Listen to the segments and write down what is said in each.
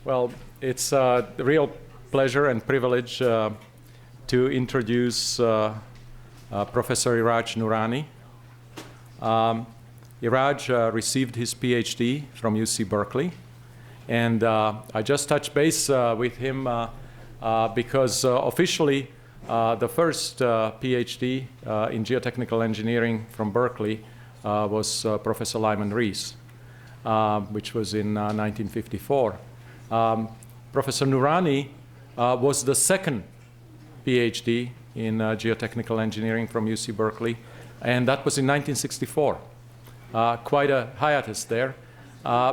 Well, it's a real pleasure and privilege to introduce Professor Iraj Noorany. Iraj received his PhD from UC Berkeley, and I just touched base with him because officially the first PhD in geotechnical engineering from Berkeley was Professor Lyman Rees, which was in 1954. Professor Noorany was the second PhD in geotechnical engineering from UC Berkeley, and that was in 1964. Quite a hiatus there,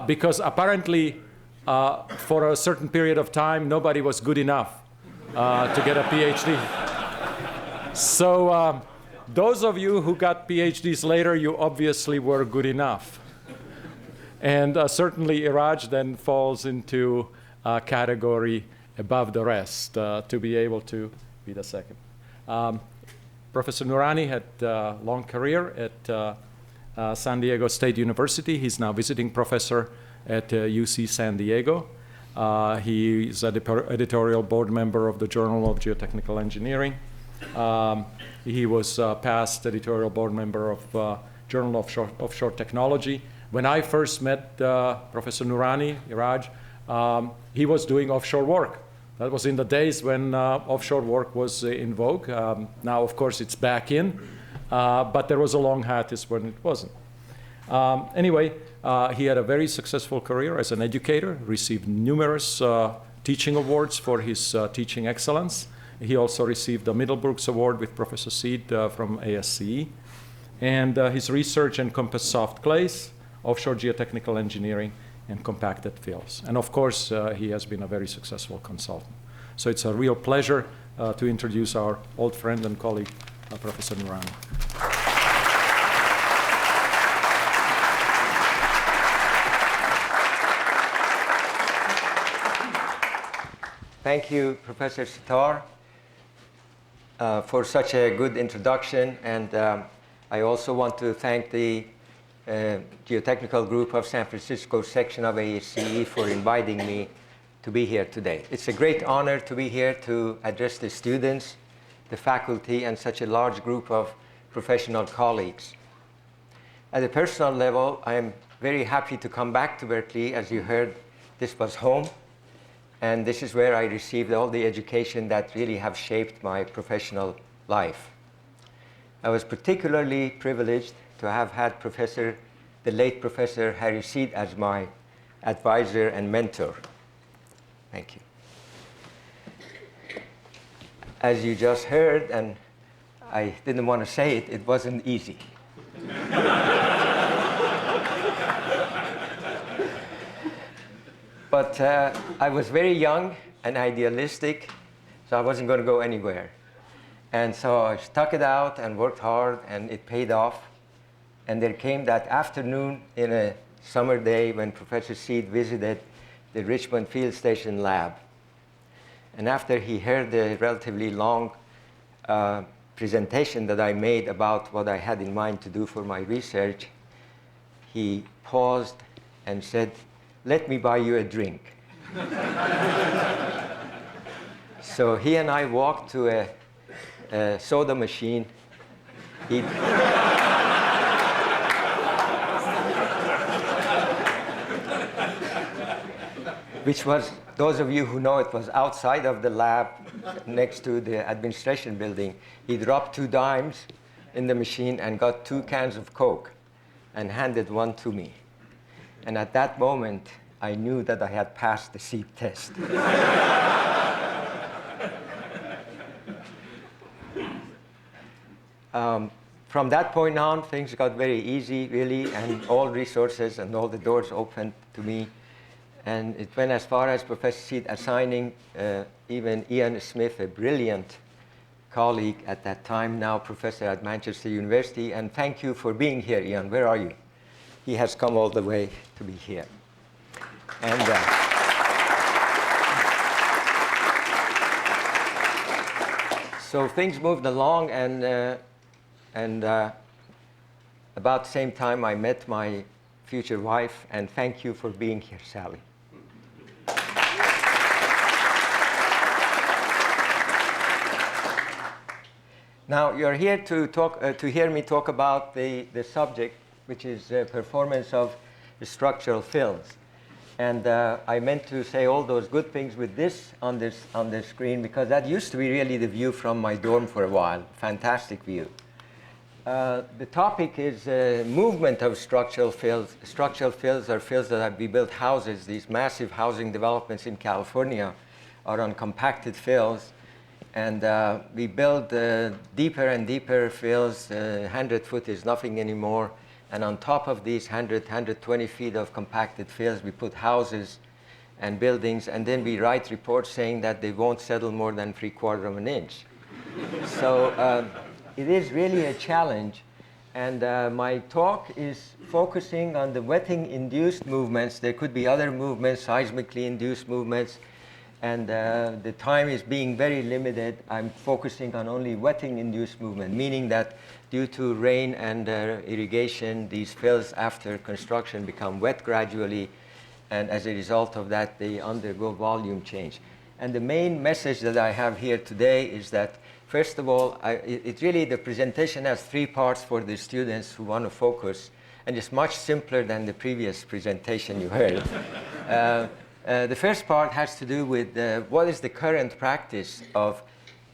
because apparently for a certain period of time nobody was good enough to get a PhD. So those of you who got PhDs later, you obviously were good enough. And certainly Iraj then falls into a category above the rest to be able to be the second. Professor Noorany had a long career at San Diego State University. He's now visiting professor at UC San Diego. He is an editorial board member of the Journal of Geotechnical Engineering. He was past editorial board member of Journal of Offshore Technology. When I first met Professor Noorany, Iraj, he was doing offshore work. That was in the days when offshore work was in vogue. Now, of course, it's back in, but there was a long hiatus when it wasn't. Anyway, he had a very successful career as an educator, received numerous teaching awards for his teaching excellence. He also received the Middlebrooks Award with Professor Seed from ASCE. And his research encompassed soft clays, offshore geotechnical engineering, and compacted fills. And of course, he has been a very successful consultant. So it's a real pleasure to introduce our old friend and colleague, Professor Noorany. Thank you, Professor Sitar, for such a good introduction. And I also want to thank the Geotechnical Group of San Francisco section of ASCE for inviting me to be here today. It's a great honor to be here to address the students, the faculty, and such a large group of professional colleagues. At a personal level, I am very happy to come back to Berkeley. As you heard, this was home, and this is where I received all the education that really have shaped my professional life. I was particularly privileged to have had the late Professor Harry Seed as my advisor and mentor. Thank you. As you just heard, and I didn't want to say it, it wasn't easy. But I was very young and idealistic, so I wasn't going to go anywhere. And so I stuck it out and worked hard, and it paid off. And there came that afternoon in a summer day when Professor Seed visited the Richmond Field Station lab. And after he heard the relatively long presentation that I made about what I had in mind to do for my research, he paused and said, "Let me buy you a drink." So he and I walked to a soda machine. Which was, those of you who know, it was outside of the lab next to the administration building. He dropped 2 dimes in the machine and got 2 cans of Coke and handed one to me. And at that moment, I knew that I had passed the Seed test. From that point on, things got very easy, really, and all resources and all the doors opened to me. And it went as far as Professor Seed assigning even Ian Smith, a brilliant colleague at that time, now professor at Manchester University. And thank you for being here, Ian. Where are you? He has come all the way to be here. And so things moved along, and about the same time I met my future wife, and thank you for being here, Sally. Now, you're here to hear me talk about the subject, which is performance of structural fills. And I meant to say all those good things with this on the screen, because that used to be really the view from my dorm for a while. Fantastic view. The topic is movement of structural fills. Structural fills are fills that have built houses. These massive housing developments in California are on compacted fills. And we build deeper and deeper fills. 100 foot is nothing anymore. And on top of these 120 feet of compacted fills, we put houses and buildings, and then we write reports saying that they won't settle more than 3/4 of an inch. So it is really a challenge. And my talk is focusing on the wetting-induced movements. There could be other movements, seismically induced movements. And the time is being very limited. I'm focusing on only wetting-induced movement, meaning that due to rain and irrigation, these fills after construction become wet gradually, and as a result of that, they undergo volume change. And the main message that I have here today is that, first of all, it really, the presentation has 3 parts for the students who want to focus, and it's much simpler than the previous presentation you heard. The first part has to do with what is the current practice of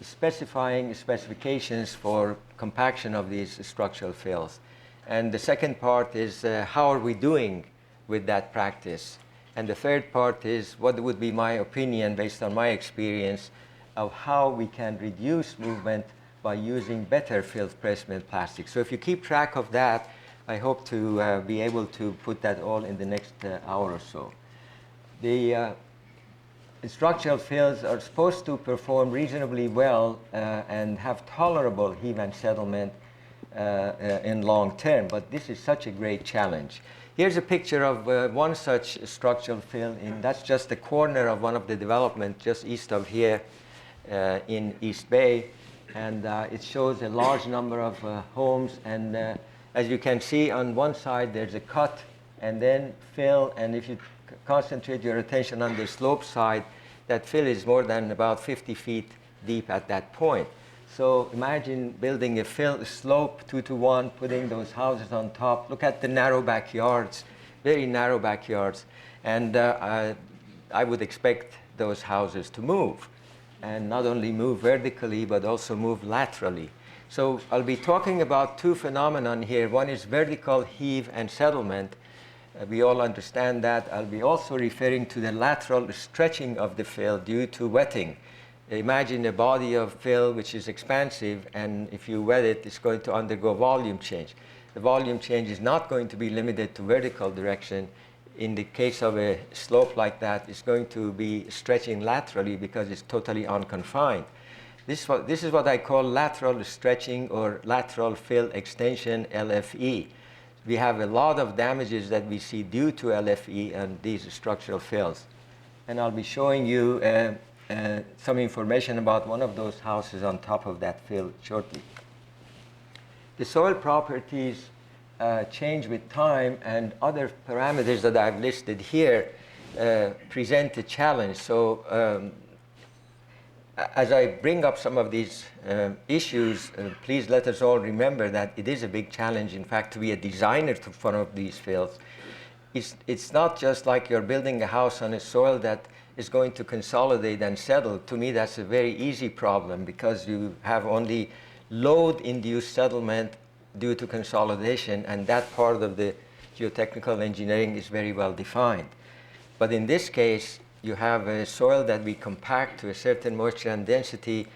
specifying specifications for compaction of these structural fills. And the second part is how are we doing with that practice. And the third part is what would be my opinion based on my experience of how we can reduce movement by using better fill placement plastics. So if you keep track of that, I hope to be able to put that all in the next hour or so. The structural fills are supposed to perform reasonably well and have tolerable heave and settlement in long term, but this is such a great challenge. Here's a picture of one such structural fill, and that's just the corner of one of the developments just east of here in East Bay, and it shows a large number of homes, and as you can see on one side there's a cut and then fill, and if you concentrate your attention on the slope side, that fill is more than about 50 feet deep at that point. So imagine building a fill slope 2-to-1, putting those houses on top. Look at the narrow backyards, very narrow backyards. And I would expect those houses to move, and not only move vertically, but also move laterally. So I'll be talking about 2 phenomena here. One is vertical heave and settlement. We all understand that. I'll be also referring to the lateral stretching of the fill due to wetting. Imagine a body of fill which is expansive, and if you wet it, it's going to undergo volume change. The volume change is not going to be limited to vertical direction. In the case of a slope like that, it's going to be stretching laterally because it's totally unconfined. This is what I call lateral stretching or lateral fill extension, LFE. We have a lot of damages that we see due to LFE and these structural fills. And I'll be showing you some information about one of those houses on top of that fill shortly. The soil properties change with time, and other parameters that I've listed here present a challenge. So as I bring up some of these issues, please let us all remember that it is a big challenge, in fact, to be a designer for one of these fills. It's not just like you're building a house on a soil that is going to consolidate and settle. To me, that's a very easy problem because you have only load-induced settlement due to consolidation, and that part of the geotechnical engineering is very well defined. But in this case, you have a soil that we compact to a certain moisture and density,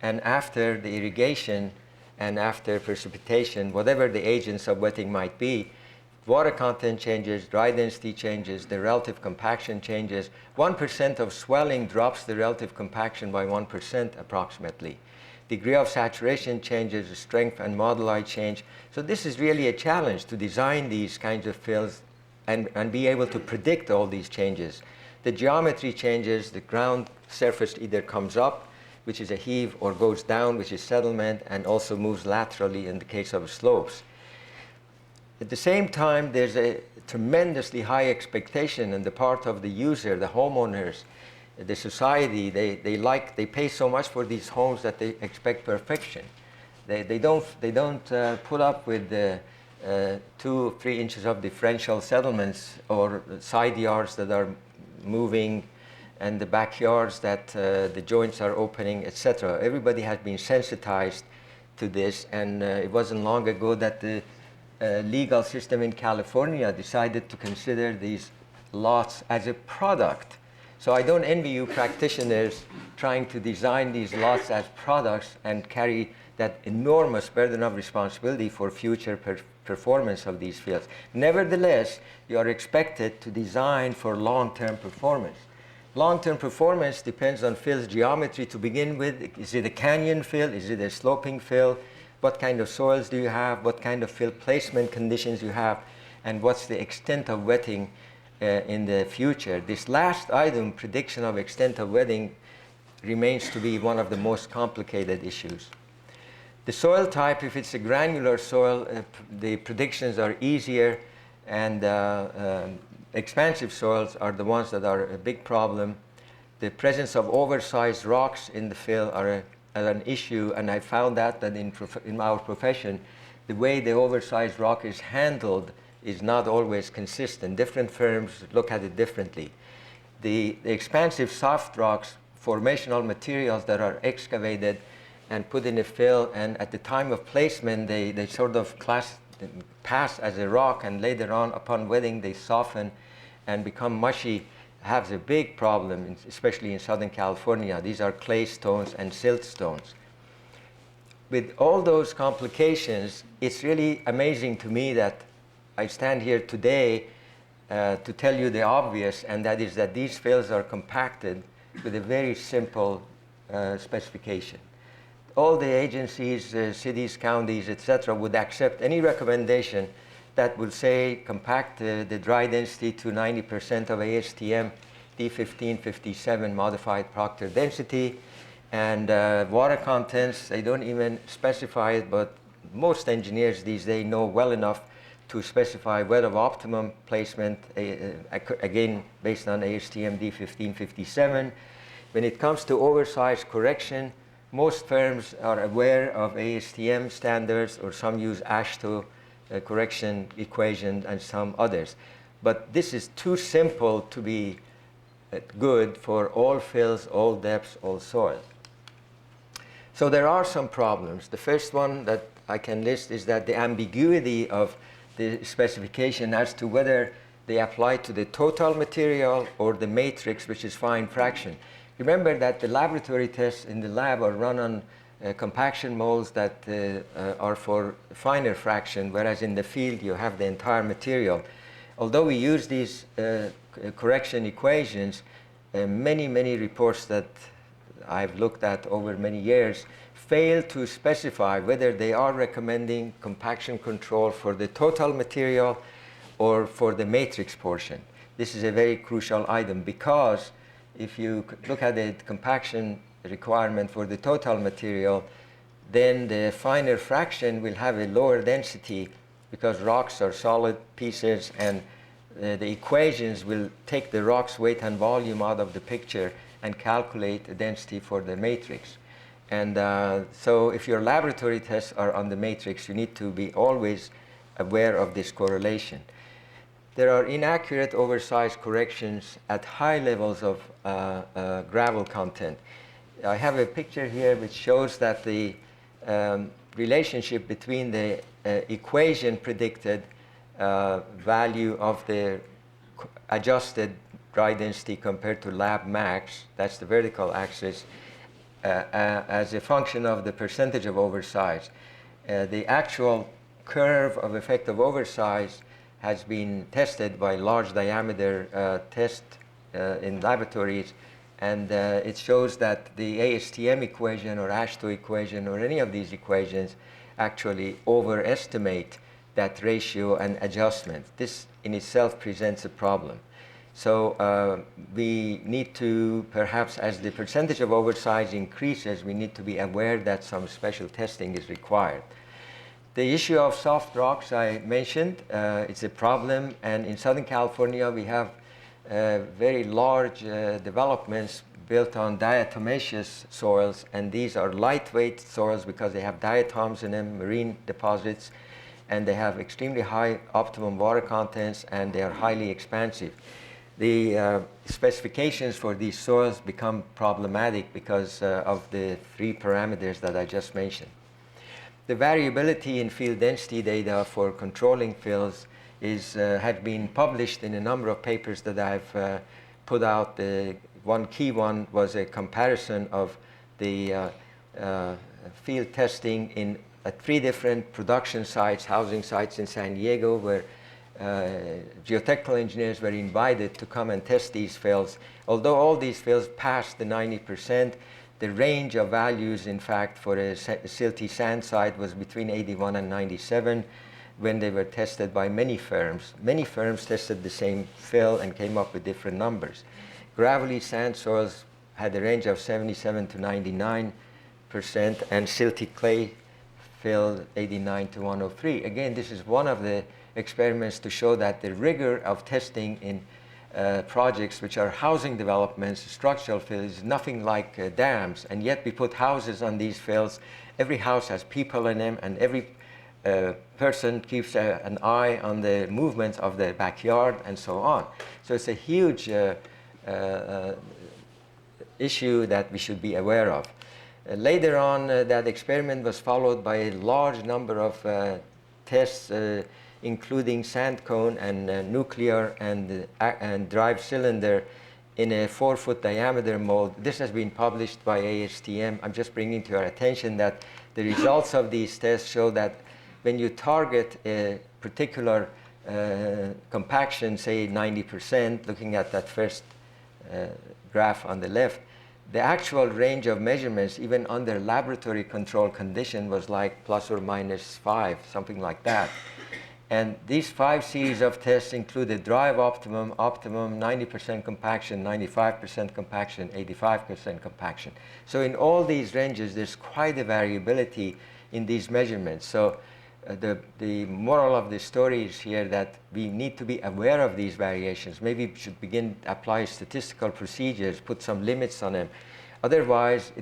and after the irrigation and after precipitation, whatever the agents of wetting might be, water content changes, dry density changes, the relative compaction changes. 1% of swelling drops the relative compaction by 1% approximately. Degree of saturation changes, strength and moduli change. So this is really a challenge to design these kinds of fills and be able to predict all these changes. The geometry changes, the ground surface either comes up, which is a heave, or goes down, which is settlement, and also moves laterally in the case of slopes. At the same time, there's a tremendously high expectation on the part of the user, the homeowners, the society. They pay so much for these homes that they expect perfection. They don't put up with 2 or 3 inches of differential settlements or side yards that are moving and the backyards that the joints are opening, etc. Everybody has been sensitized to this, and it wasn't long ago that the legal system in California decided to consider these lots as a product. So I don't envy you practitioners trying to design these lots as products and carry that enormous burden of responsibility for future performance of these fields. Nevertheless, you are expected to design for long-term performance. Long-term performance depends on fill's geometry to begin with. Is it a canyon fill? Is it a sloping fill? What kind of soils do you have? What kind of fill placement conditions you have? And what's the extent of wetting in the future? This last item, prediction of extent of wetting, remains to be one of the most complicated issues. The soil type, if it's a granular soil, the predictions are easier, and expansive soils are the ones that are a big problem. The presence of oversized rocks in the fill are an issue, and I found that in our profession, the way the oversized rock is handled is not always consistent. Different firms look at it differently. The expansive soft rocks, formational materials that are excavated and put in a fill, and at the time of placement, they sort of pass as a rock, and later on, upon wetting, they soften and become mushy, has a big problem, especially in Southern California. These are clay stones and silt stones. With all those complications, it's really amazing to me that I stand here today to tell you the obvious, and that is that these fills are compacted with a very simple specification. All the agencies, cities, counties, etc., would accept any recommendation that would say compact the dry density to 90% of ASTM D1557 modified Proctor density, and water contents, they don't even specify it, but most engineers these days know well enough to specify wet of optimum placement, again based on ASTM D1557. When it comes to oversize correction, most firms are aware of ASTM standards, or some use AASHTO correction equation and some others. But this is too simple to be good for all fills, all depths, all soils. So there are some problems. The first one that I can list is that the ambiguity of the specification as to whether they apply to the total material or the matrix, which is fine fraction. Remember that the laboratory tests in the lab are run on compaction molds that are for finer fraction, whereas in the field you have the entire material. Although we use these correction equations, many reports that I've looked at over many years fail to specify whether they are recommending compaction control for the total material or for the matrix portion. This is a very crucial item, because if you look at the compaction requirement for the total material, then the finer fraction will have a lower density, because rocks are solid pieces, and the equations will take the rock's weight and volume out of the picture and calculate the density for the matrix. And so if your laboratory tests are on the matrix, you need to be always aware of this correlation. There are inaccurate oversized corrections at high levels of gravel content. I have a picture here which shows that the relationship between the equation predicted value of the adjusted dry density compared to lab max, that's the vertical axis, as a function of the percentage of oversize. The actual curve of effect of oversize has been tested by large diameter test in laboratories, and it shows that the ASTM equation or AASHTO equation or any of these equations actually overestimate that ratio and adjustment. This in itself presents a problem. So we need to, perhaps as the percentage of oversize increases, we need to be aware that some special testing is required. The issue of soft rocks I mentioned, it's a problem, and in Southern California we have very large developments built on diatomaceous soils, and these are lightweight soils because they have diatoms in them, marine deposits, and they have extremely high optimum water contents, and they are highly expansive. The specifications for these soils become problematic because of the three parameters that I just mentioned. The variability in field density data for controlling fills had been published in a number of papers that I've put out. One key one was a comparison of the field testing at 3 different production sites, housing sites in San Diego, where geotechnical engineers were invited to come and test these fills. Although all these fills passed the 90%, the range of values, in fact, for a silty sand site was between 81 and 97 when they were tested by many firms. Many firms tested the same fill and came up with different numbers. Gravelly sand soils had a range of 77 to 99%, and silty clay fill 89 to 103. Again, this is one of the experiments to show that the rigor of testing in projects which are housing developments, structural fills, is nothing like dams, and yet we put houses on these fills. Every house has people in them, and every person keeps an eye on the movements of the backyard and so on. So it's a huge issue that we should be aware of. Later on, that experiment was followed by a large number of tests, including sand cone and nuclear and drive cylinder in a 4-foot diameter mold. This has been published by ASTM. I'm just bringing to your attention that the results of these tests show that when you target a particular compaction, say 90%, looking at that first graph on the left, the actual range of measurements, even under laboratory control condition, was like plus or minus 5, something like that. And these 5 series of tests included drive optimum, 90% compaction, 95% compaction, 85% compaction. So in all these ranges, there's quite a variability in these measurements. So the moral of the story is here that we need to be aware of these variations. Maybe we should begin to apply statistical procedures, put some limits on them. Otherwise,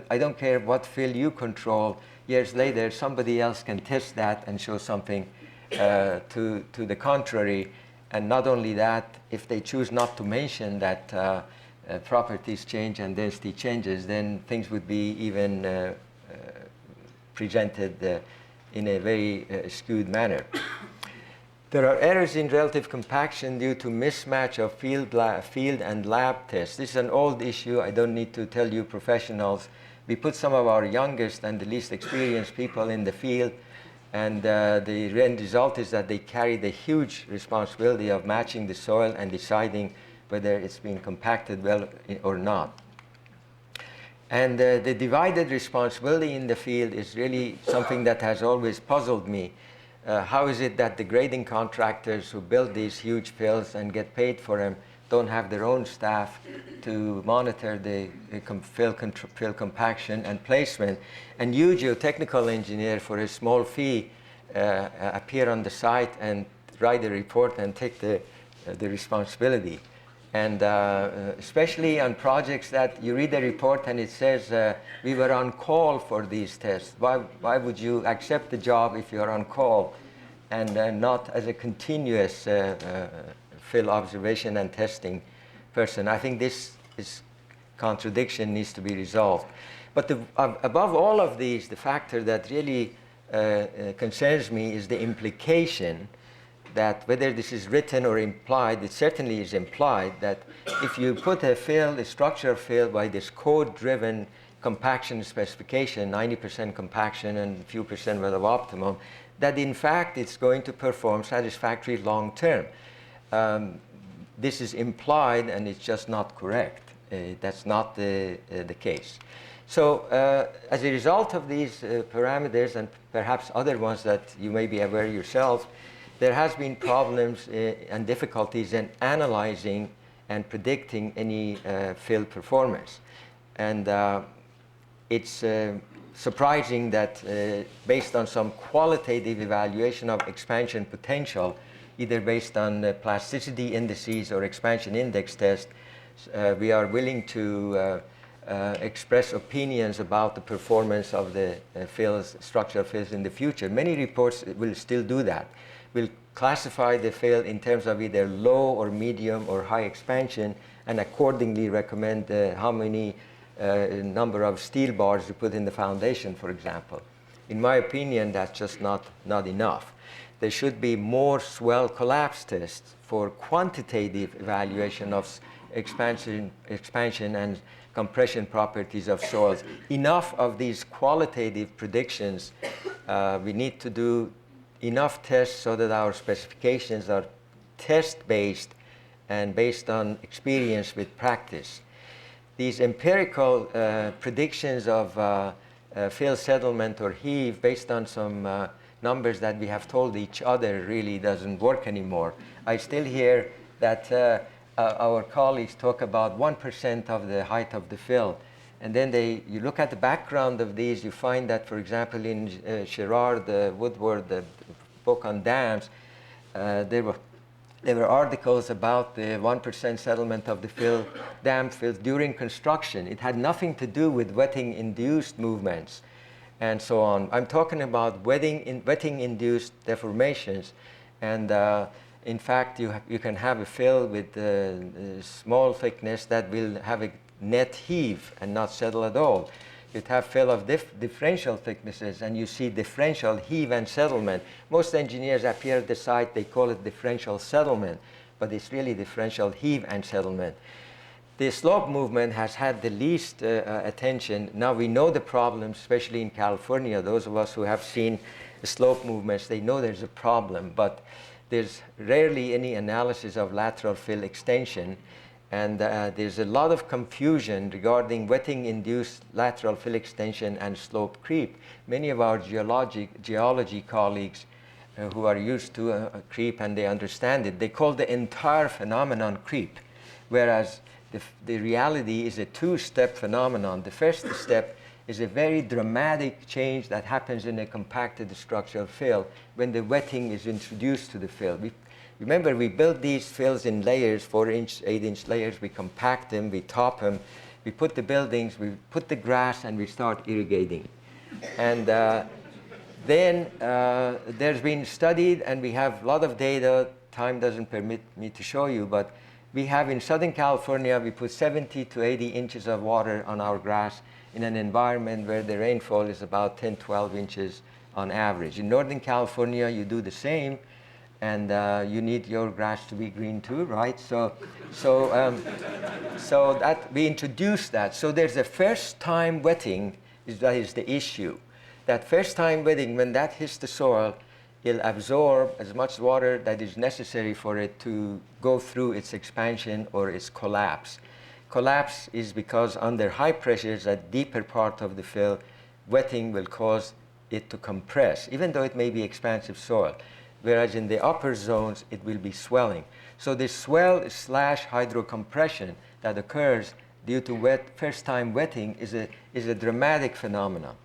I don't care what fill you control, years later, somebody else can test that and show something to the contrary. And not only that, if they choose not to mention that properties change and density changes, then things would be even presented in a very skewed manner. There are errors in relative compaction due to mismatch of field and lab tests. This is an old issue. I don't need to tell you professionals. We put some of our youngest and the least experienced people in the field, and the end result is that they carry the huge responsibility of matching the soil and deciding whether it's been compacted well or not. And the divided responsibility in the field is really something that has always puzzled me. How is it that the grading contractors who build these huge fills and get paid for them don't have their own staff to monitor the fill compaction and placement, and you, geotechnical engineer, for a small fee, appear on the site and write a report and take the responsibility? And especially on projects that you read the report and it says, we were on call for these tests. Why would you accept the job if you're on call and not as a continuous fill observation and testing person? I think this contradiction needs to be resolved. But above all of these, the factor that really concerns me is the implication that, whether this is written or implied, it certainly is implied that if you put a fill, a structural fill, by this code-driven compaction specification, 90% compaction and a few percent well of optimum, that in fact it's going to perform satisfactory long-term. This is implied, and it's just not correct. That's not the case. So as a result of these parameters, and perhaps other ones that you may be aware yourself, there has been problems and difficulties in analyzing and predicting any field performance. And it's surprising that based on some qualitative evaluation of expansion potential, either based on plasticity indices or expansion index test, we are willing to express opinions about the performance of the structural fills in the future. Many reports will still do that. Will classify the fill in terms of either low or medium or high expansion, and accordingly recommend how many number of steel bars to put in the foundation, for example. In my opinion, that's just not enough. There should be more swell collapse tests for quantitative evaluation of expansion and compression properties of soils. Enough of these qualitative predictions. We need to do enough tests so that our specifications are test-based and based on experience with practice. These empirical predictions of fill settlement or heave based on some numbers that we have told each other really doesn't work anymore. I still hear that our colleagues talk about 1% of the height of the fill. And then you look at the background of these, you find that, for example, in Gerard Woodward, the book on dams, there were articles about the 1% settlement of the dam fills during construction. It had nothing to do with wetting-induced movements and so on. I'm talking about wetting-induced deformations. And in fact, you can have a fill with small thickness that will have a net heave and not settle at all. You'd have fill of differential thicknesses, and you see differential heave and settlement. Most engineers appear at the site, they call it differential settlement, but it's really differential heave and settlement. The slope movement has had the least attention. Now we know the problems, especially in California. Those of us who have seen the slope movements, they know there's a problem, but there's rarely any analysis of lateral fill extension. And there's a lot of confusion regarding wetting-induced lateral fill extension and slope creep. Many of our geology colleagues who are used to creep and they understand it, they call the entire phenomenon creep, whereas the reality is a two-step phenomenon. The first step is a very dramatic change that happens in a compacted structural fill when the wetting is introduced to the fill. Remember, we build these fills in layers, 4-inch, 8-inch layers. We compact them, we top them, we put the buildings, we put the grass, and we start irrigating. And then there's been studied, and we have a lot of data. Time doesn't permit me to show you, but we have in Southern California, we put 70 to 80 inches of water on our grass in an environment where the rainfall is about 10, 12 inches on average. In Northern California, you do the same. And you need your grass to be green too, right? So that we introduced that. So there's a first-time wetting that is the issue. That first-time wetting, when that hits the soil, it'll absorb as much water that is necessary for it to go through its expansion or its collapse. Collapse is because under high pressures, at deeper part of the fill, wetting will cause it to compress, even though it may be expansive soil. Whereas in the upper zones, it will be swelling. So this swell / hydrocompression that occurs due to first-time wetting is a dramatic phenomenon.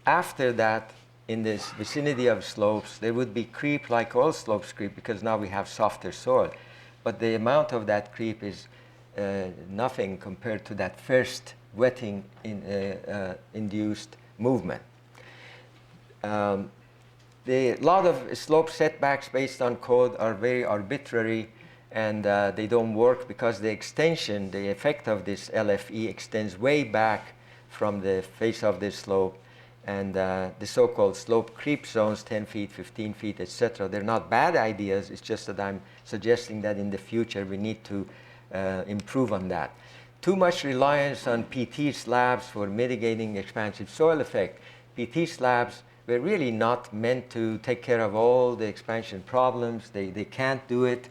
After that, in this vicinity of slopes, there would be creep like all slopes creep because now we have softer soil. But the amount of that creep is nothing compared to that first wetting induced movement. A lot of slope setbacks based on code are very arbitrary, and they don't work because the extension, the effect of this LFE extends way back from the face of the slope, and the so-called slope creep zones, 10 feet, 15 feet, etc. They're not bad ideas. It's just that I'm suggesting that in the future we need to improve on that. Too much reliance on PT slabs for mitigating expansive soil effect. PT slabs were really not meant to take care of all the expansion problems. They can't do it.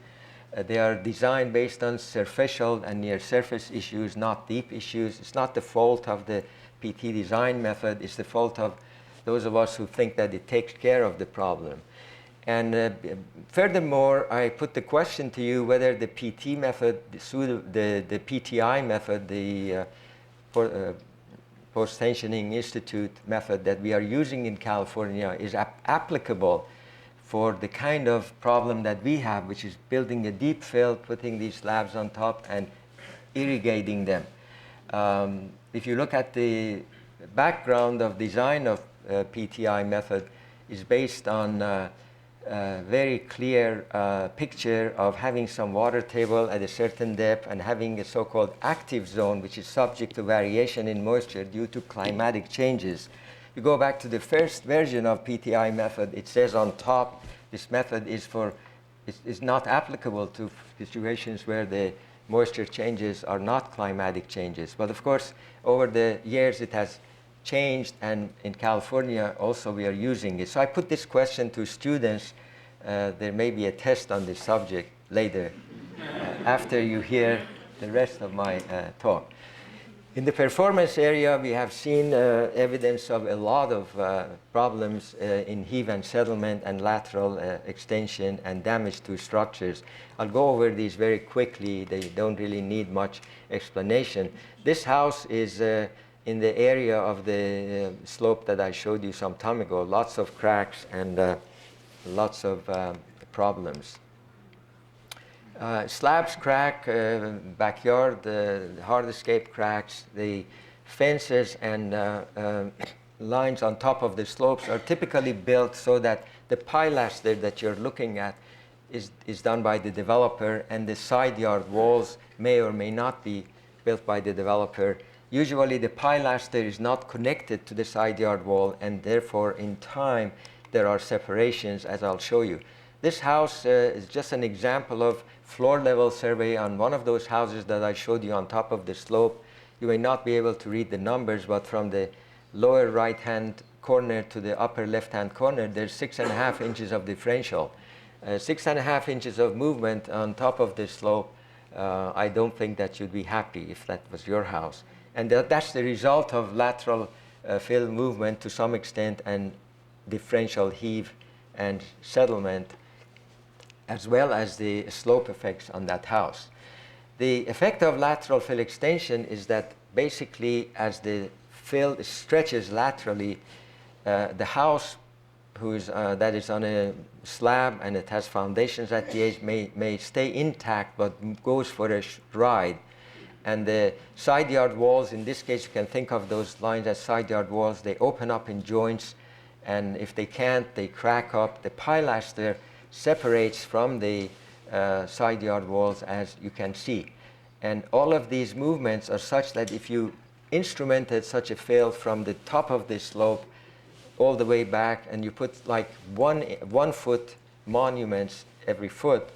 They are designed based on superficial and near surface issues, not deep issues. It's not the fault of the PT design method. It's the fault of those of us who think that it takes care of the problem. And furthermore, I put the question to you whether the PT method, the PTI method, the Post-Tensioning Institute method that we are using in California is applicable for the kind of problem that we have, which is building a deep fill, putting these slabs on top and irrigating them. if you look at the background of design of PTI method, is based on very clear picture of having some water table at a certain depth and having a so-called active zone, which is subject to variation in moisture due to climatic changes. You go back to the first version of PTI method, it says on top, this method is not applicable to situations where the moisture changes are not climatic changes. But of course, over the years it has changed, and in California also we are using it. So I put this question to students. There may be a test on this subject later after you hear the rest of my talk. In the performance area, we have seen evidence of a lot of problems in heave and settlement and lateral extension and damage to structures. I'll go over these very quickly. They don't really need much explanation. This house is in the area of the slope that I showed you some time ago. Lots of cracks and lots of problems. Slabs crack, backyard, hard escape cracks, the fences and lines on top of the slopes are typically built so that the pilaster that you're looking at is done by the developer, and the side yard walls may or may not be built by the developer. Usually the pilaster is not connected to the side yard wall, and therefore in time there are separations, as I'll show you. This house is just an example of floor level survey on one of those houses that I showed you on top of the slope. You may not be able to read the numbers, but from the lower right hand corner to the upper left hand corner, there's 6.5 inches of differential. 6.5 inches of movement on top of the slope. I don't think that you'd be happy if that was your house. And that's the result of lateral fill movement to some extent, and differential heave and settlement, as well as the slope effects on that house. The effect of lateral fill extension is that basically as the fill stretches laterally, the house that is on a slab and it has foundations at the edge may stay intact but goes for a ride. And the side yard walls, in this case you can think of those lines as side yard walls, they open up in joints, and if they can't, they crack up. The pilaster separates from the side yard walls, as you can see. And all of these movements are such that if you instrumented such a fill from the top of the slope all the way back, and you put like 1 foot monuments every foot,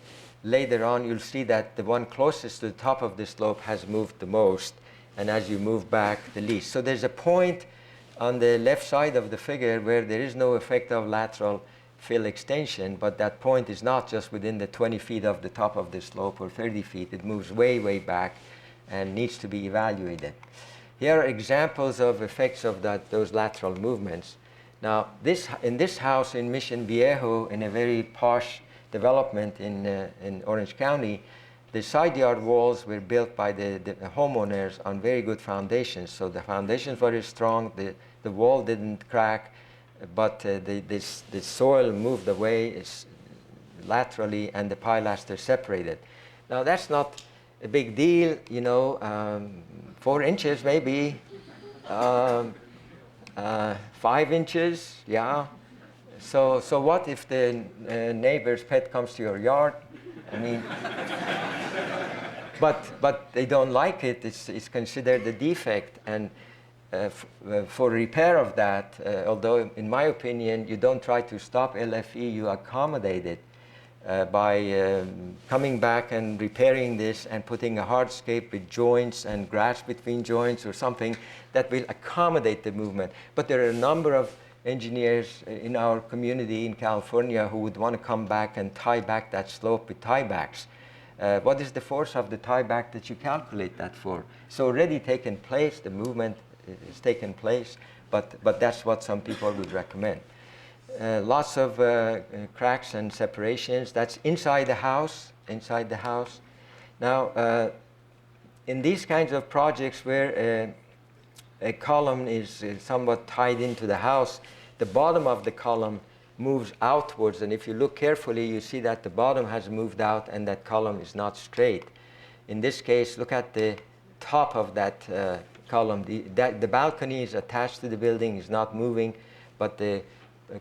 later on you'll see that the one closest to the top of the slope has moved the most, and as you move back, the least. So there's a point on the left side of the figure where there is no effect of lateral fill extension, but that point is not just within the 20 feet of the top of the slope or 30 feet. It moves way, way back and needs to be evaluated. Here are examples of effects of those lateral movements. Now, in this house in Mission Viejo, in a very posh development in Orange County, the side yard walls were built by the homeowners on very good foundations. So the foundations were very strong, the wall didn't crack, but the soil moved away laterally and the pilaster separated. Now that's not a big deal, 4 inches maybe, 5 inches, yeah. So what if the neighbor's pet comes to your yard? I mean, but they don't like it. It's considered a defect, and for repair of that, although in my opinion you don't try to stop LFE, you accommodate it by coming back and repairing this and putting a hardscape with joints and grass between joints or something that will accommodate the movement. But there are a number of engineers in our community in California who would want to come back and tie back that slope with tiebacks. What is the force of the tieback that you calculate that for? It's already taken place, the movement is taken place, but that's what some people would recommend. Lots of cracks and separations. That's inside the house, Now, in these kinds of projects where a column is somewhat tied into the house, the bottom of the column moves outwards, and if you look carefully, you see that the bottom has moved out and that column is not straight. In this case, look at the top of that column. The balcony is attached to the building, is not moving, but the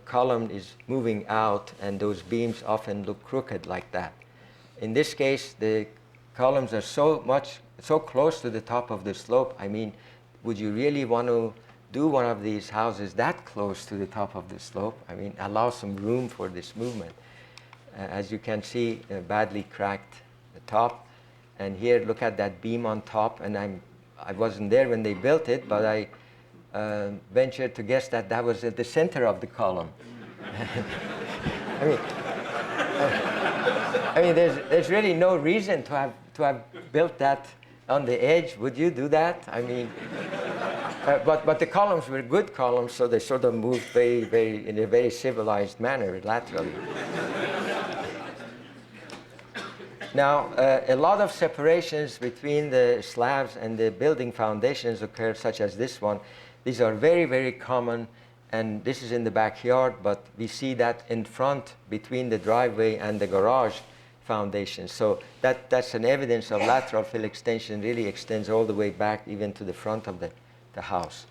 column is moving out, and those beams often look crooked like that. In this case, the columns are so close to the top of the slope. I mean, would you really want to do one of these houses that close to the top of the slope? I mean, allow some room for this movement. As you can see, badly cracked the top. And here, look at that beam on top. And I wasn't there when they built it, but I ventured to guess that that was at the center of the column. I mean, there's really no reason to have built that on the edge. Would you do that? I mean, but the columns were good columns, so they sort of moved in a very civilized manner laterally. Now, a lot of separations between the slabs and the building foundations occur, such as this one. These are very, very common, and this is in the backyard, but we see that in front between the driveway and the garage foundation. So that's an evidence of lateral fill extension really extends all the way back even to the front of the house.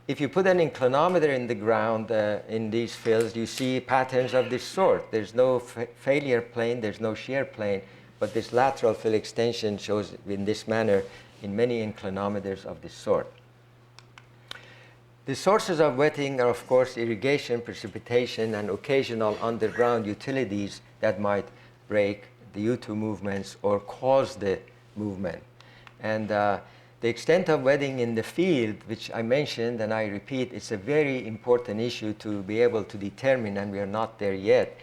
If you put an inclinometer in the ground in these fills, you see patterns of this sort. There's no failure plane, there's no shear plane, but this lateral fill extension shows in this manner in many inclinometers of this sort. The sources of wetting are, of course, irrigation, precipitation, and occasional underground utilities that might break the U2 movements or cause the movement. And the extent of wetting in the field, which I mentioned, and I repeat, it's a very important issue to be able to determine, and we are not there yet.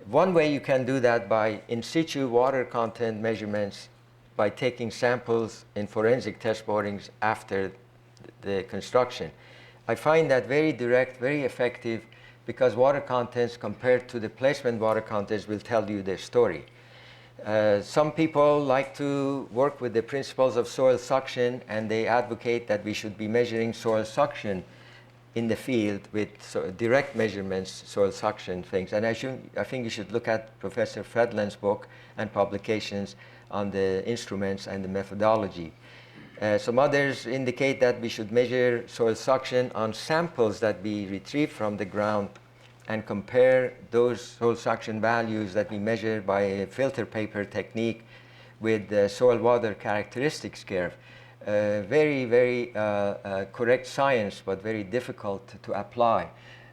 One way you can do that by in situ water content measurements, by taking samples in forensic test borings after the construction. I find that very direct, very effective, because water contents compared to the placement water contents will tell you their story. Some people like to work with the principles of soil suction, and they advocate that we should be measuring soil suction in the field with direct measurements, soil suction things. And I think you should look at Professor Fredland's book and publications on the instruments and the methodology. Some others indicate that we should measure soil suction on samples that we retrieve from the ground and compare those soil suction values that we measure by a filter paper technique with the soil water characteristics curve. Very, very correct science, but very difficult to apply.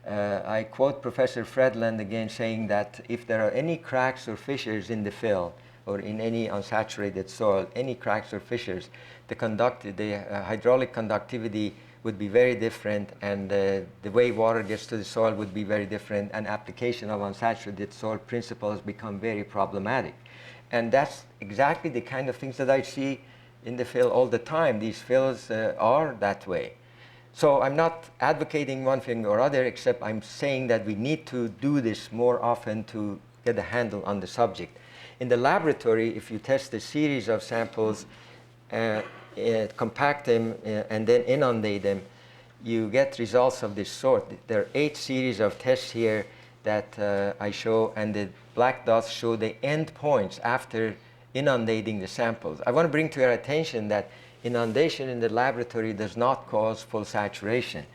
I quote Professor Fredland again saying that if there are any cracks or fissures in the fill or in any unsaturated soil, any cracks or fissures, the hydraulic conductivity would be very different, and the way water gets to the soil would be very different, and application of unsaturated soil principles become very problematic. And that's exactly the kind of things that I see in the fill all the time. These fills are that way. So I'm not advocating one thing or other, except I'm saying that we need to do this more often to get a handle on the subject. In the laboratory, if you test a series of samples, compact them, and then inundate them, you get results of this sort. There are 8 series of tests here that I show, and the black dots show the end points after inundating the samples. I want to bring to your attention that inundation in the laboratory does not cause full saturation.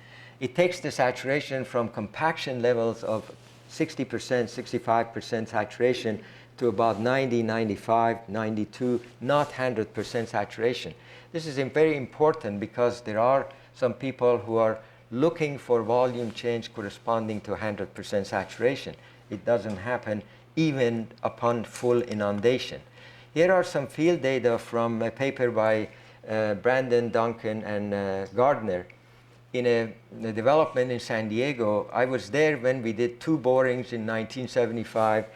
It takes the saturation from compaction levels of 60%, 65% saturation to about 90, 95, 92, not 100% saturation. This is very important because there are some people who are looking for volume change corresponding to 100% saturation. It doesn't happen even upon full inundation. Here are some field data from a paper by Brandon, Duncan, and Gardner in a development in San Diego. I was there when we did 2 borings in 1975,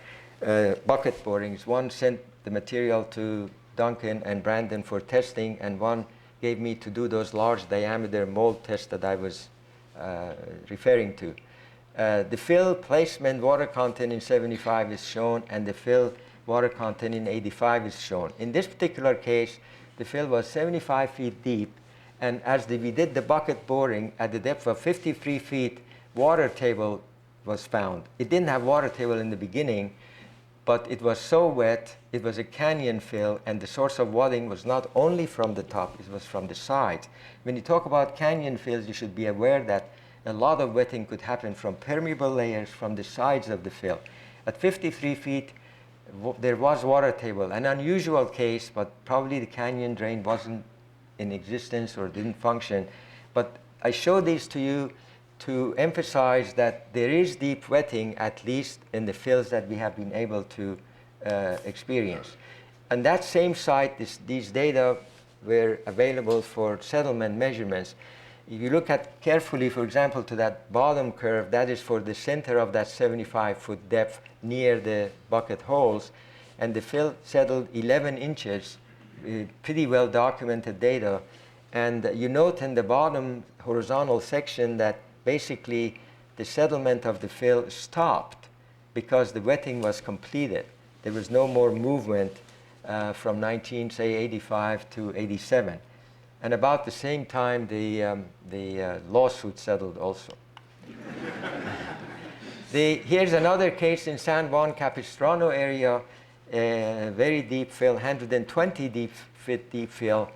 bucket borings. One sent the material to Duncan and Brandon for testing, and one gave me to do those large diameter mold tests that I was referring to. The fill placement water content in 75 is shown, and the fill water content in 85 is shown. In this particular case, the fill was 75 feet deep, and as we did the bucket boring at the depth of 53 feet, water table was found. It didn't have water table in the beginning, but it was so wet, it was a canyon fill, and the source of wetting was not only from the top, it was from the sides. When you talk about canyon fills, you should be aware that a lot of wetting could happen from permeable layers from the sides of the fill. At 53 feet, there was water table, an unusual case, but probably the canyon drain wasn't in existence or didn't function. But I show these to you to emphasize that there is deep wetting, at least in the fills that we have been able to experience. On that same site, these data were available for settlement measurements. If you look at carefully, for example, to that bottom curve, that is for the center of that 75-foot depth near the bucket holes, and the fill settled 11 inches, pretty well documented data. And you note in the bottom horizontal section that basically the settlement of the fill stopped because the wetting was completed. There was no more movement from 1985 to 87. And about the same time, the lawsuit settled also. Here's another case in San Juan Capistrano area, very deep fill, 120 feet deep fill.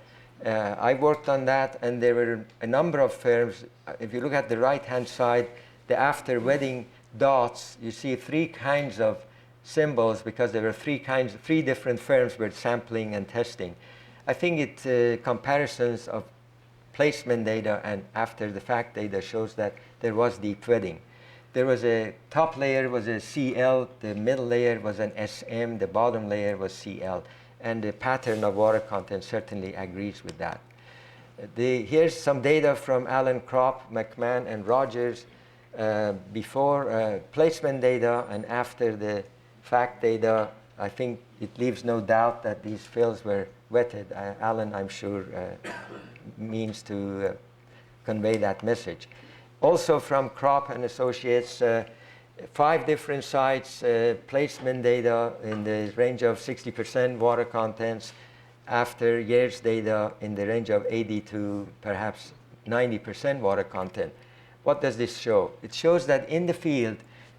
I worked on that, and there were a number of firms. If you look at the right-hand side, the after wetting dots, you see three kinds of symbols because there were three different firms were sampling and testing. I think comparisons of placement data and after the fact data shows that there was deep wetting. There was a top layer was a CL, the middle layer was an SM, the bottom layer was CL, and the pattern of water content certainly agrees with that. Here's some data from Allen Kropp, McMahon, and Rogers before placement data and after the fact data. I think it leaves no doubt that these fills were wetted. Alan, I'm sure, means to convey that message. Also from Kropp and Associates, 5 different sites, placement data in the range of 60% water contents, after years data in the range of 80 to perhaps 90% water content. What does this show? It shows that in the field,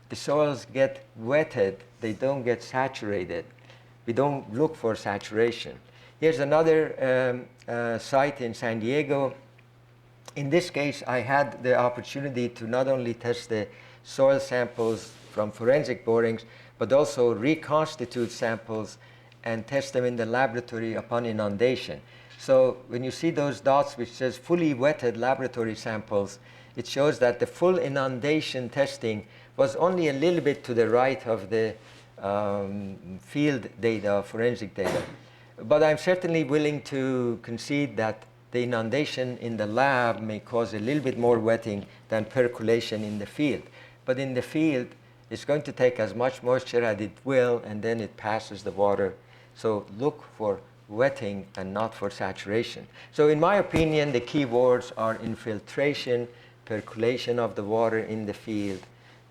the soils get wetted, they don't get saturated. We don't look for saturation. Here's another site in San Diego. In this case, I had the opportunity to not only test the soil samples from forensic borings, but also reconstitute samples and test them in the laboratory upon inundation. So when you see those dots which says fully wetted laboratory samples, it shows that the full inundation testing was only a little bit to the right of the field data, forensic data. But I'm certainly willing to concede that the inundation in the lab may cause a little bit more wetting than percolation in the field. But in the field, it's going to take as much moisture as it will, and then it passes the water. So look for wetting and not for saturation. So in my opinion, the key words are infiltration, percolation of the water in the field,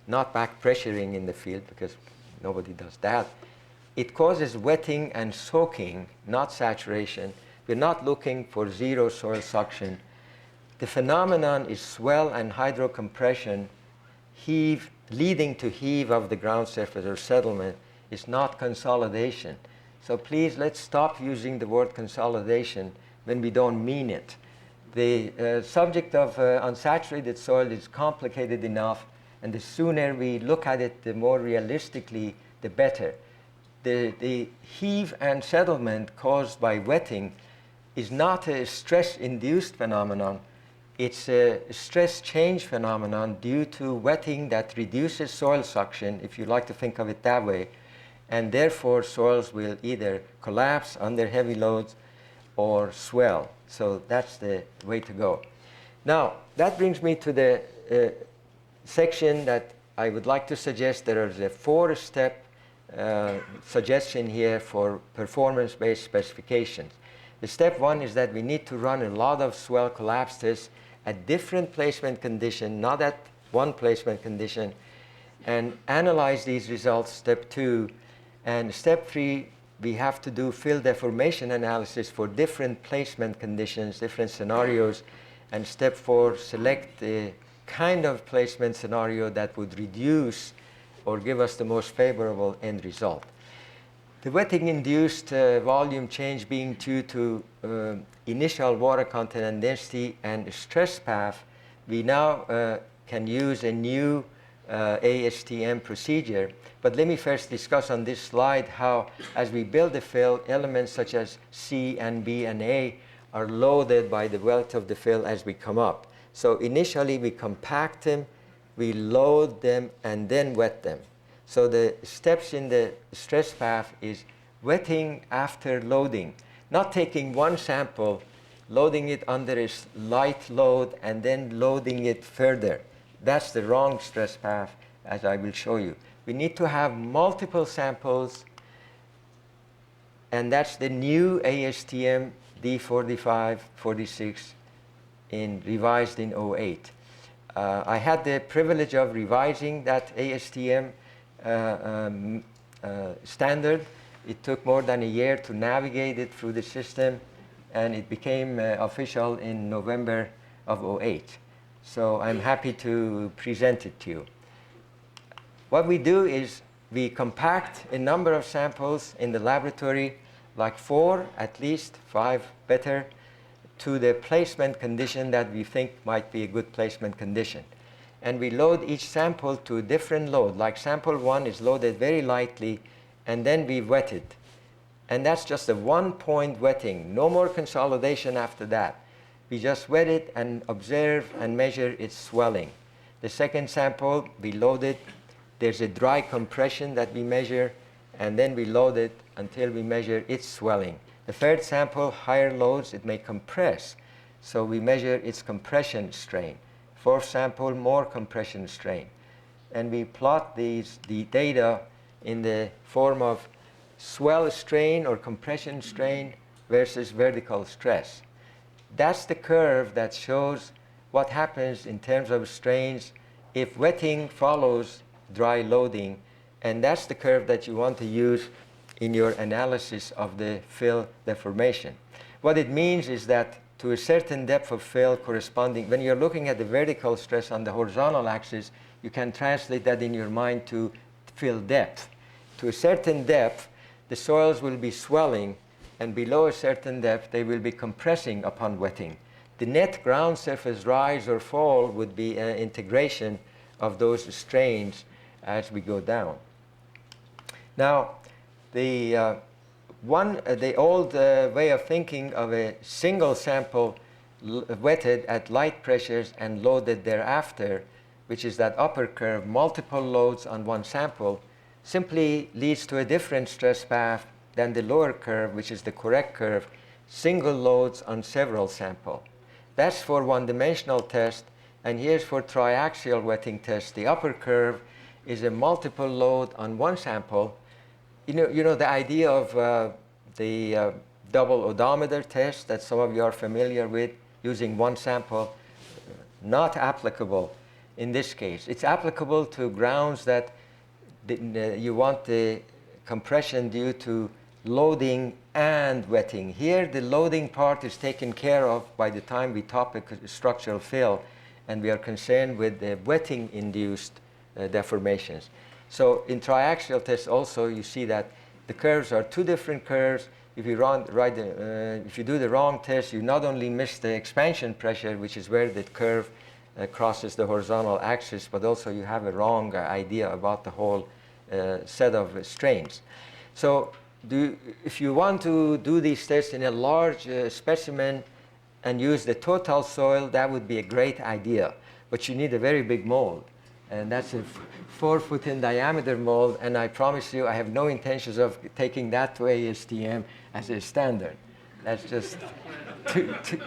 not back pressuring in the field, because nobody does that. It causes wetting and soaking, not saturation. We're not looking for zero soil suction. The phenomenon is swell and hydrocompression, heave, leading to heave of the ground surface or settlement. Is not consolidation. So please, let's stop using the word consolidation when we don't mean it. The subject of unsaturated soil is complicated enough, and the sooner we look at it, the more realistically, the better. The heave and settlement caused by wetting is not a stress-induced phenomenon. It's a stress change phenomenon due to wetting that reduces soil suction, if you like to think of it that way, and therefore soils will either collapse under heavy loads or swell. So that's the way to go. Now, that brings me to the section that I would like to suggest. There is a 4-step suggestion here for performance-based specifications. The step 1 is that we need to run a lot of swell collapse tests at different placement condition, not at one placement condition, and analyze these results, step 2. And step 3, we have to do fill deformation analysis for different placement conditions, different scenarios. And step 4, select the kind of placement scenario that would reduce or give us the most favorable end result. The wetting-induced volume change being due to initial water content and density and stress path, we now can use a new ASTM procedure. But let me first discuss on this slide how, as we build the fill, elements such as C and B and A are loaded by the wealth of the fill as we come up. So initially we compact them, we load them, and then wet them. So the steps in the stress path is wetting after loading, not taking one sample, loading it under a light load, and then loading it further. That's the wrong stress path, as I will show you. We need to have multiple samples, and that's the new ASTM D4546 revised in 08. I had the privilege of revising that ASTM standard. It took more than a year to navigate it through the system, and it became official in November of 08. So I'm happy to present it to you. What we do is we compact a number of samples in the laboratory, like 4, at least 5 better, to the placement condition that we think might be a good placement condition. And we load each sample to a different load. Like sample 1 is loaded very lightly, and then we wet it. And that's just a 1-point wetting. No more consolidation after that. We just wet it and observe and measure its swelling. The second sample, we load it. There's a dry compression that we measure, and then we load it until we measure its swelling. The third sample, higher loads, it may compress. So we measure its compression strain. Fourth sample, more compression strain. And we plot the data in the form of swell strain or compression strain versus vertical stress. That's the curve that shows what happens in terms of strains if wetting follows dry loading. And that's the curve that you want to use in your analysis of the fill deformation. What it means is that to a certain depth of fill corresponding, when you're looking at the vertical stress on the horizontal axis, you can translate that in your mind to fill depth. To a certain depth, the soils will be swelling, and below a certain depth, they will be compressing upon wetting. The net ground surface rise or fall would be an integration of those strains as we go down. Now, the old way of thinking of a single sample wetted at light pressures and loaded thereafter, which is that upper curve, multiple loads on one sample, simply leads to a different stress path than the lower curve, which is the correct curve, single loads on several samples. That's for one-dimensional test, and here's for triaxial wetting test. The upper curve is a multiple load on one sample. You know the idea of the double odometer test that some of you are familiar with, using one sample, not applicable in this case. It's applicable to grounds that you want the compression due to loading and wetting. Here, the loading part is taken care of by the time we top a structural fill, and we are concerned with the wetting-induced deformations. So in triaxial tests also, you see that the curves are two different curves. If you do the wrong test, you not only miss the expansion pressure, which is where the curve crosses the horizontal axis, but also you have a wrong idea about the whole set of strains. So if you want to do these tests in a large specimen and use the total soil, that would be a great idea. But you need a very big mold. And that's a 4 foot in diameter mold. And I promise you, I have no intentions of taking that to ASTM as a standard. That's just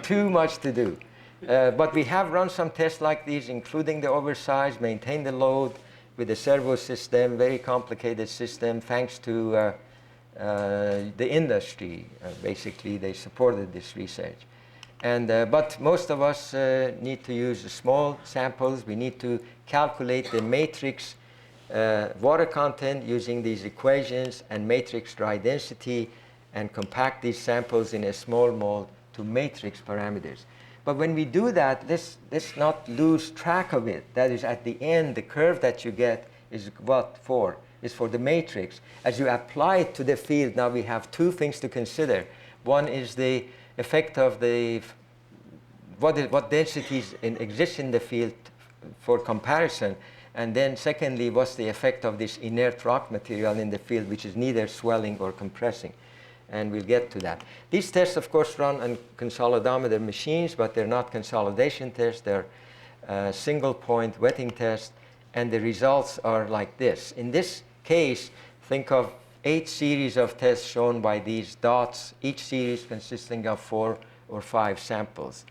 too much to do. But we have run some tests like these, including the oversize, maintain the load with a servo system, very complicated system, thanks to the industry. Basically, they supported this research. And, but most of us need to use small samples. We need to calculate the matrix water content using these equations and matrix dry density and compact these samples in a small mold to matrix parameters. But when we do that, let's not lose track of it. That is, at the end, the curve that you get is what for? It's for the matrix. As you apply it to the field, now we have two things to consider. One is the effect of the what densities exist in the field for comparison, and then secondly, what's the effect of this inert rock material in the field, which is neither swelling or compressing, and we'll get to that. These tests, of course, run on consolidometer machines, but they're not consolidation tests. They're single point wetting tests, and the results are like this. In this case, think of 8 series of tests shown by these dots, each series consisting of 4 or 5 samples.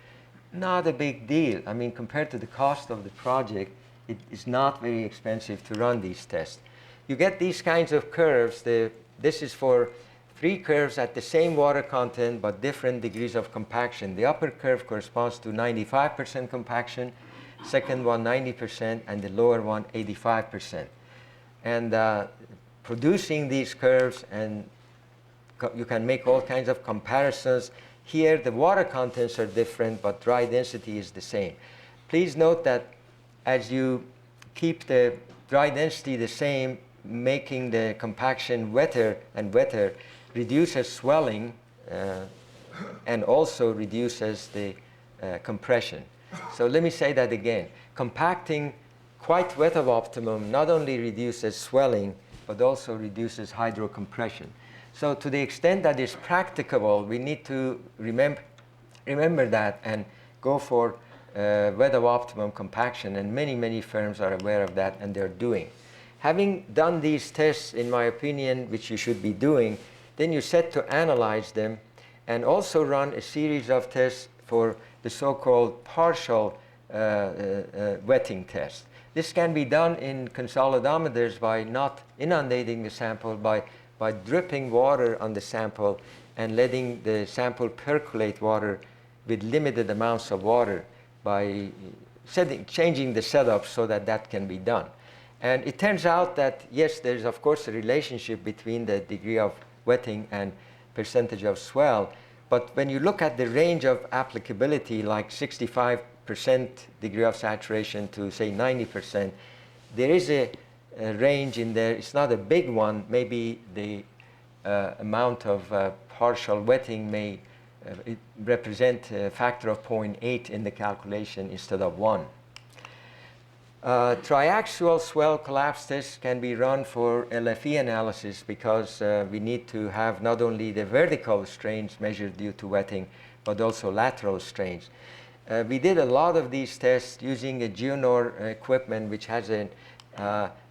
Not a big deal. I mean, compared to the cost of the project, it is not very expensive to run these tests. You get these kinds of curves. This is for 3 curves at the same water content but different degrees of compaction. The upper curve corresponds to 95% compaction, second one 90%, and the lower one 85%. And producing these curves, and you can make all kinds of comparisons. Here the water contents are different, but dry density is the same. Please note that as you keep the dry density the same, making the compaction wetter and wetter reduces swelling and also reduces the compression. So let me say that again. Compacting quite wet of optimum not only reduces swelling, but also reduces hydrocompression. So to the extent that is practicable, we need to remember that and go for wet of optimum compaction, and many firms are aware of that, and they're doing. Having done these tests, in my opinion, which you should be doing, then you set to analyze them and also run a series of tests for the so-called partial wetting test. This can be done in consolidometers by not inundating the sample, by dripping water on the sample and letting the sample percolate water with limited amounts of water, by changing the setup so that that can be done. And it turns out that, yes, there's of course a relationship between the degree of wetting and percentage of swell, but when you look at the range of applicability, like 65% degree of saturation to say 90%, there is a range in there. It's not a big one. Maybe the amount of partial wetting may represent a factor of 0.8 in the calculation instead of 1. Triaxial swell collapse tests can be run for LFE analysis because we need to have not only the vertical strains measured due to wetting, but also lateral strains. We did a lot of these tests using a GeoEngineering equipment which has an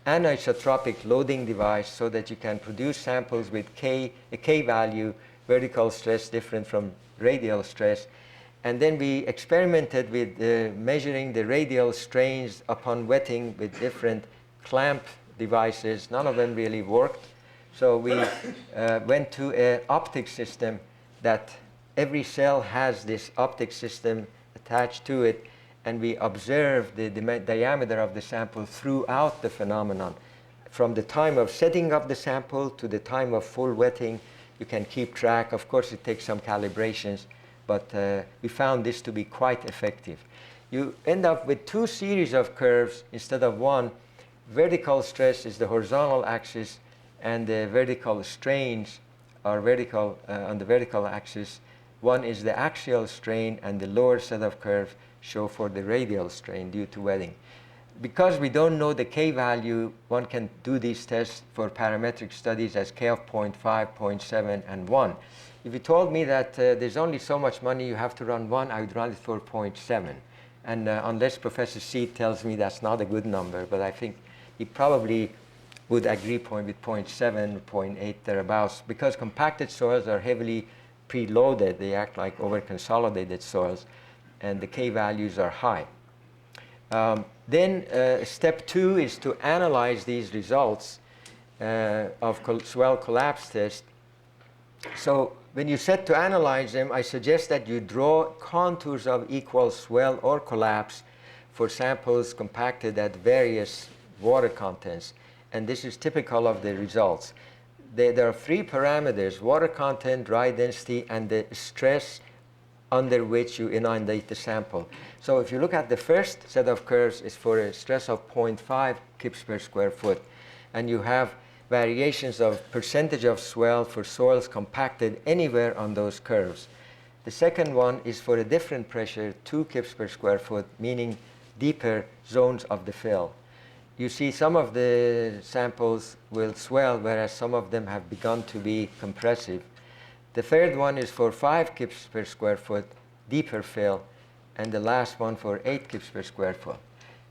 anisotropic loading device, so that you can produce samples with a K value, vertical stress different from radial stress. And then we experimented with measuring the radial strains upon wetting with different clamp devices. None of them really worked. So we went to an optic system that every cell has this optic system attached to it, and we observed the diameter of the sample throughout the phenomenon. From the time of setting up the sample to the time of full wetting, you can keep track. Of course, it takes some calibrations, but we found this to be quite effective. You end up with 2 series of curves instead of 1. Vertical stress is the horizontal axis, and the vertical strains are vertical on the vertical axis. One is the axial strain, and the lower set of curves show for the radial strain due to wetting. Because we don't know the K value, one can do these tests for parametric studies as K of 0.5, 0.7, and 1. If you told me that there's only so much money you have to run 1, I would run it for 0.7. And unless Professor C tells me that's not a good number, but I think he probably would agree with 0.7, 0.8, thereabouts, because compacted soils are heavily preloaded. They act like over-consolidated soils, and the K values are high. Then step 2 is to analyze these results of swell collapse test. So when you set to analyze them, I suggest that you draw contours of equal swell or collapse for samples compacted at various water contents. And this is typical of the results. There are 3 parameters: water content, dry density, and the stress under which you inundate the sample. So if you look at the first set of curves, it's for a stress of 0.5 kips per square foot. And you have variations of percentage of swell for soils compacted anywhere on those curves. The second one is for a different pressure, 2 kips per square foot, meaning deeper zones of the fill. You see some of the samples will swell, whereas some of them have begun to be compressive. The third one is for 5 kips per square foot, deeper fill, and the last one for 8 kips per square foot.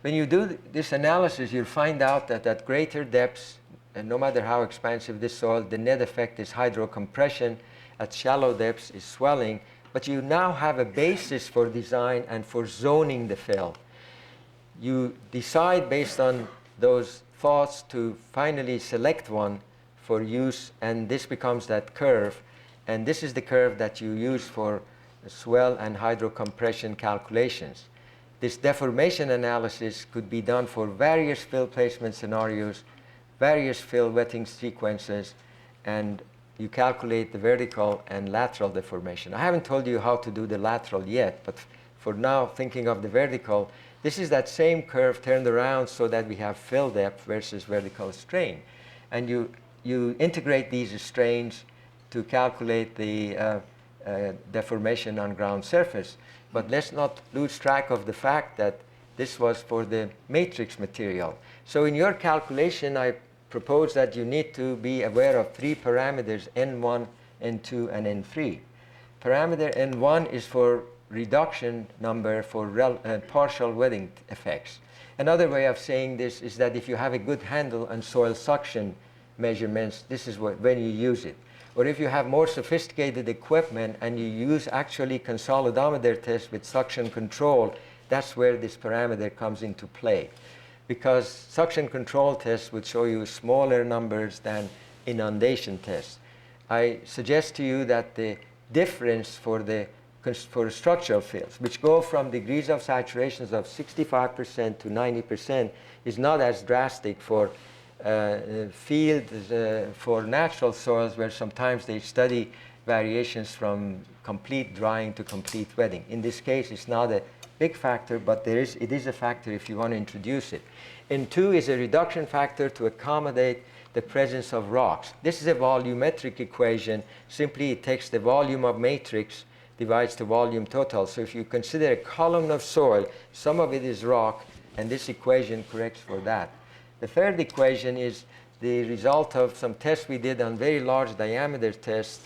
When you do this analysis, you'll find out that at greater depths, and no matter how expansive this soil, the net effect is hydrocompression. At shallow depths is swelling, but you now have a basis for design and for zoning the fill. You decide based on those thoughts to finally select one for use, and this becomes that curve. And this is the curve that you use for swell and hydrocompression calculations. This deformation analysis could be done for various fill placement scenarios, various fill wetting sequences, and you calculate the vertical and lateral deformation. I haven't told you how to do the lateral yet, but for now, thinking of the vertical, this is that same curve turned around so that we have fill depth versus vertical strain. And you integrate these strains to calculate the deformation on ground surface. But let's not lose track of the fact that this was for the matrix material. So in your calculation, I propose that you need to be aware of 3 parameters, N1, N2, and N3. Parameter N1 is for reduction number for partial wetting effects. Another way of saying this is that if you have a good handle on soil suction measurements, this is when you use it. Or if you have more sophisticated equipment and you use actually consolidometer tests with suction control, that's where this parameter comes into play. Because suction control tests would show you smaller numbers than inundation tests. I suggest to you that the difference for structural fills, which go from degrees of saturations of 65% to 90%, is not as drastic for fields for natural soils, where sometimes they study variations from complete drying to complete wetting. In this case, it's not a big factor, but it is a factor if you want to introduce it. N2 is a reduction factor to accommodate the presence of rocks. This is a volumetric equation. Simply, it takes the volume of matrix, divides the volume total. So if you consider a column of soil, some of it is rock, and this equation corrects for that. The third equation is the result of some tests we did on very large diameter test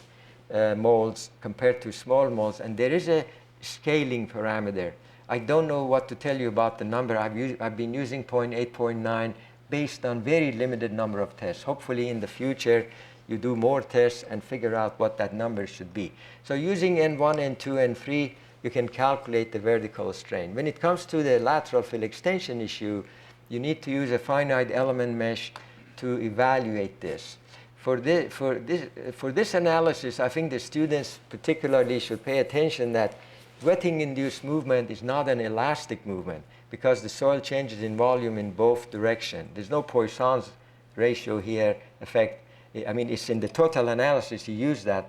molds compared to small molds, and there is a scaling parameter. I don't know what to tell you about the number. I've been using 0.8, 0.9 based on very limited number of tests. Hopefully in the future you do more tests and figure out what that number should be. So using N1, N2, N3, you can calculate the vertical strain. When it comes to the lateral fill extension issue, you need to use a finite element mesh to evaluate this. For this analysis, I think the students particularly should pay attention that wetting-induced movement is not an elastic movement because the soil changes in volume in both directions. There's no Poisson's ratio here effect. I mean, it's in the total analysis you use that,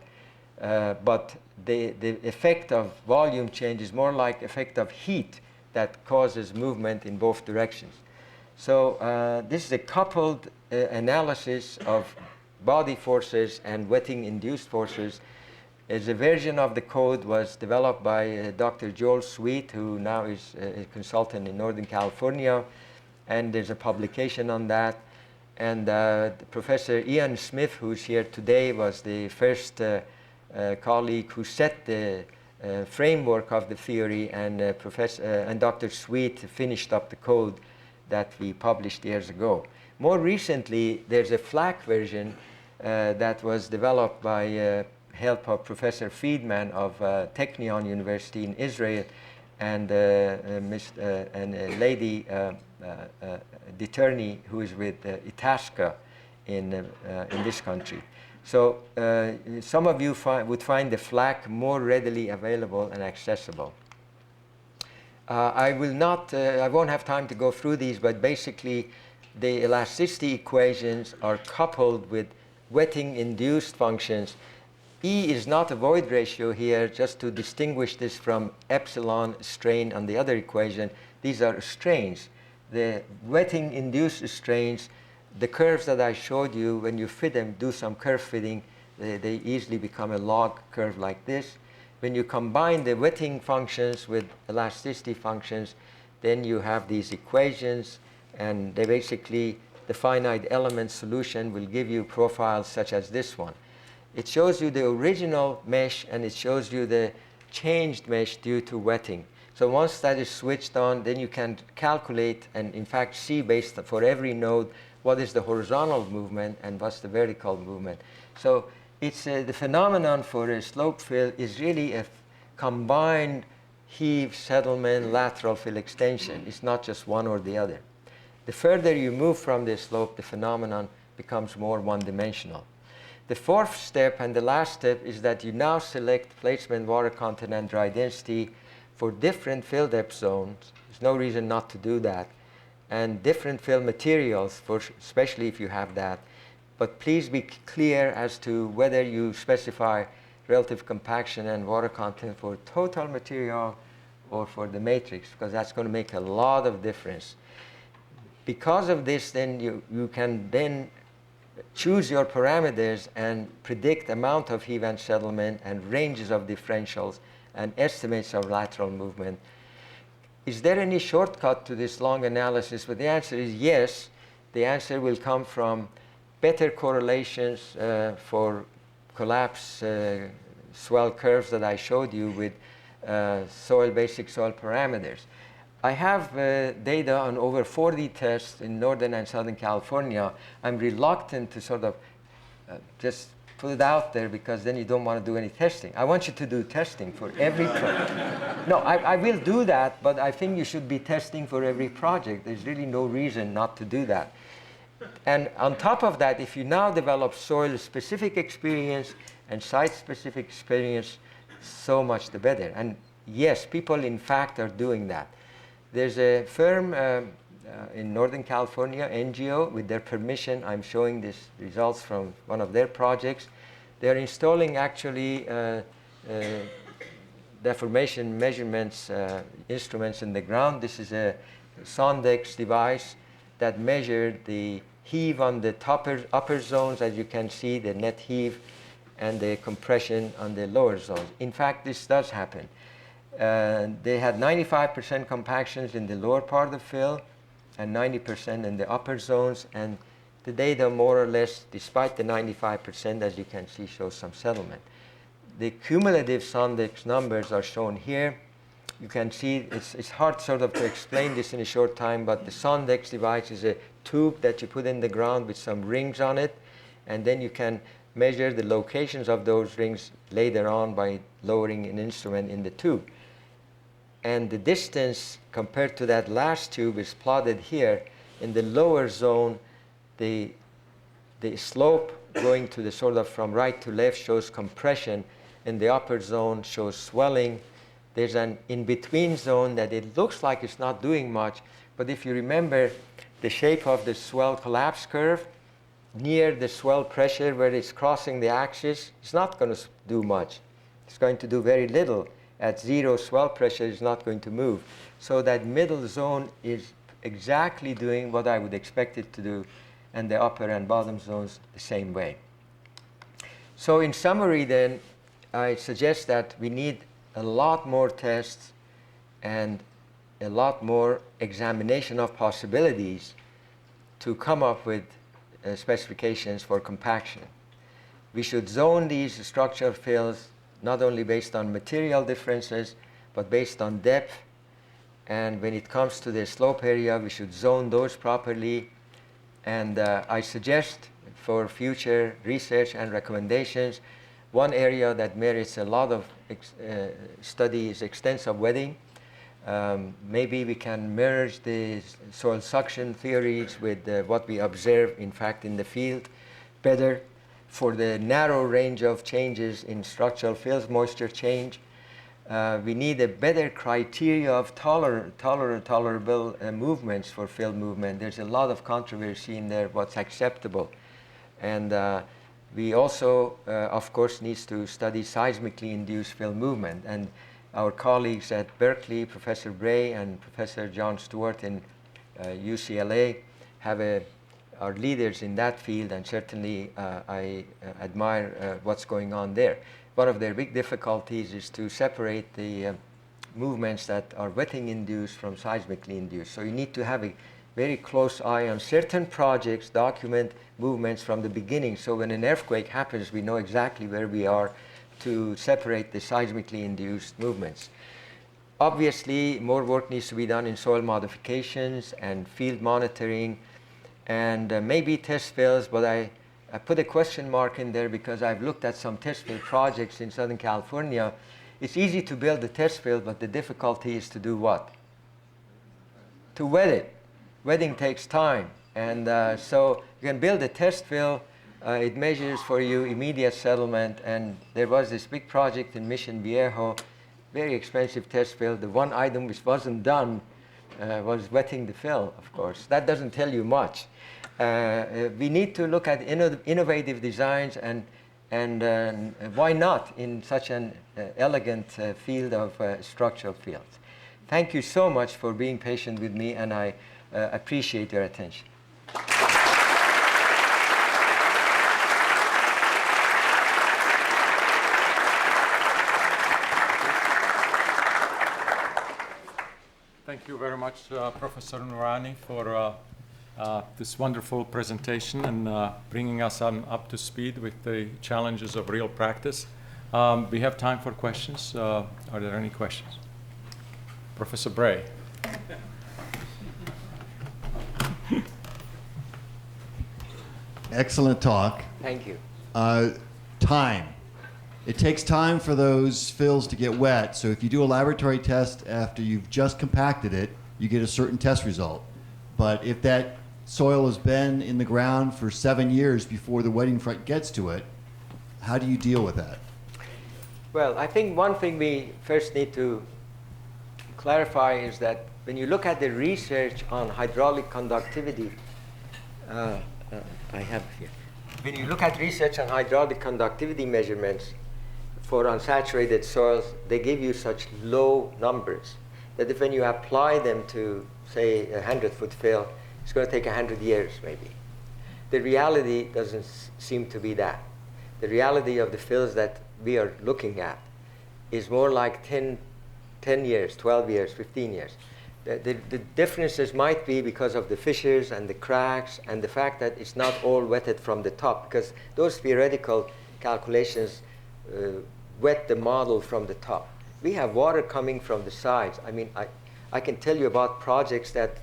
but the effect of volume change is more like effect of heat that causes movement in both directions. So this is a coupled analysis of body forces and wetting-induced forces. As a version of the code was developed by Dr. Joel Sweet, who now is a consultant in Northern California, and there's a publication on that. And Professor Ian Smith, who's here today, was the first colleague who set the framework of the theory, and Dr. Sweet finished up the code that we published years ago. More recently, there's a FLAC version that was developed by help of Professor Friedman of Technion University in Israel, and a lady, Diturney, who is with Itasca in this country. So some of you would find the FLAC more readily available and accessible. I won't have time to go through these, but basically the elasticity equations are coupled with wetting-induced functions. E is not a void ratio here, just to distinguish this from epsilon strain on the other equation. These are strains. The wetting-induced strains, the curves that I showed you, when you fit them, do some curve fitting, they easily become a log curve like this. When you combine the wetting functions with elasticity functions, then you have these equations, and they basically, the finite element solution will give you profiles such as this one. It shows you the original mesh, and it shows you the changed mesh due to wetting. So once that is switched on, then you can calculate and in fact see based for every node what is the horizontal movement and what's the vertical movement. So it's the phenomenon for a slope fill is really a combined heave, settlement, lateral fill extension. It's not just one or the other. The further you move from the slope, the phenomenon becomes more one-dimensional. The fourth step and the last step is that you now select placement, water content, and dry density for different fill depth zones. There's no reason not to do that. And different fill materials, especially if you have that. But please be clear as to whether you specify relative compaction and water content for total material or for the matrix, because that's going to make a lot of difference. Because of this, then you can then choose your parameters and predict amount of heave and settlement and ranges of differentials and estimates of lateral movement. Is there any shortcut to this long analysis? But the answer is yes. The answer will come from better correlations for collapse swell curves that I showed you with basic soil parameters. I have data on over 40 tests in Northern and Southern California. I'm reluctant to sort of just put it out there because then you don't want to do any testing. I want you to do testing for every project. No, I will do that, but I think you should be testing for every project. There's really no reason not to do that. And on top of that, if you now develop soil-specific experience and site-specific experience, so much the better. And yes, people in fact are doing that. There's a firm in Northern California, NGO, with their permission, I'm showing these results from one of their projects. They're installing actually deformation measurements instruments in the ground. This is a Sondex device that measured the heave on the upper zones, as you can see, the net heave, and the compression on the lower zones. In fact, this does happen. They had 95% compactions in the lower part of the fill and 90% in the upper zones, and the data more or less, despite the 95%, as you can see, shows some settlement. The cumulative Sondex numbers are shown here. You can see it's hard sort of to explain this in a short time, but the Sondex device is a tube that you put in the ground with some rings on it, and then you can measure the locations of those rings later on by lowering an instrument in the tube. And the distance compared to that last tube is plotted here. In the lower zone, the slope going to the sort of from right to left shows compression. In the upper zone shows swelling. There's an in-between zone that it looks like it's not doing much, but if you remember the shape of the swell collapse curve, near the swell pressure where it's crossing the axis, it's not going to do much. It's going to do very little. At zero swell pressure, it's not going to move. So that middle zone is exactly doing what I would expect it to do, and the upper and bottom zones the same way. So in summary then, I suggest that we need a lot more tests and a lot more examination of possibilities to come up with specifications for compaction. We should zone these structural fills not only based on material differences, but based on depth. And when it comes to the slope area, we should zone those properly. And I suggest for future research and recommendations, one area that merits a lot of study is extensive wetting. Maybe we can merge the soil suction theories with what we observe, in fact, in the field better for the narrow range of changes in structural fills, moisture change. We need a better criteria of tolerable movements for fill movement. There's a lot of controversy in there, what's acceptable. And we also, of course, need to study seismically induced fill movement. And our colleagues at Berkeley, Professor Bray and Professor John Stewart in UCLA, are leaders in that field, and certainly I admire what's going on there. One of their big difficulties is to separate the movements that are wetting induced from seismically induced. So you need to have a very close eye on certain projects, document movements from the beginning, so when an earthquake happens, we know exactly where we are to separate the seismically induced movements. Obviously, more work needs to be done in soil modifications and field monitoring, and maybe test fills, but I put a question mark in there because I've looked at some test fill projects in Southern California. It's easy to build a test fill, but the difficulty is to do what? To wet it. Wetting takes time, and so you can build a test fill. It measures for you immediate settlement, and there was this big project in Mission Viejo, very expensive test fill. The one item which wasn't done was wetting the fill, of course. That doesn't tell you much. We need to look at innovative designs, and why not in such an elegant field of structural fields. Thank you so much for being patient with me, and I appreciate your attention. Thank you very much, Professor Noorany, for this wonderful presentation and bringing us up to speed with the challenges of real practice. We have time for questions. Are there any questions? Professor Bray. Excellent talk. Thank you. Time. It takes time for those fills to get wet. So if you do a laboratory test after you've just compacted it, you get a certain test result. But if that soil has been in the ground for 7 years before the wetting front gets to it, how do you deal with that? Well, I think one thing we first need to clarify is that when you look at the research on hydraulic conductivity, I have here. When you look at research on hydraulic conductivity measurements for unsaturated soils, they give you such low numbers that if when you apply them to, say, a 100-foot fill, it's going to take 100 years maybe. The reality doesn't seem to be that. The reality of the fills that we are looking at is more like 10 years, 12 years, 15 years. The differences might be because of the fissures and the cracks and the fact that it's not all wetted from the top, because those theoretical calculations wet the model from the top. We have water coming from the sides. I mean, I can tell you about projects that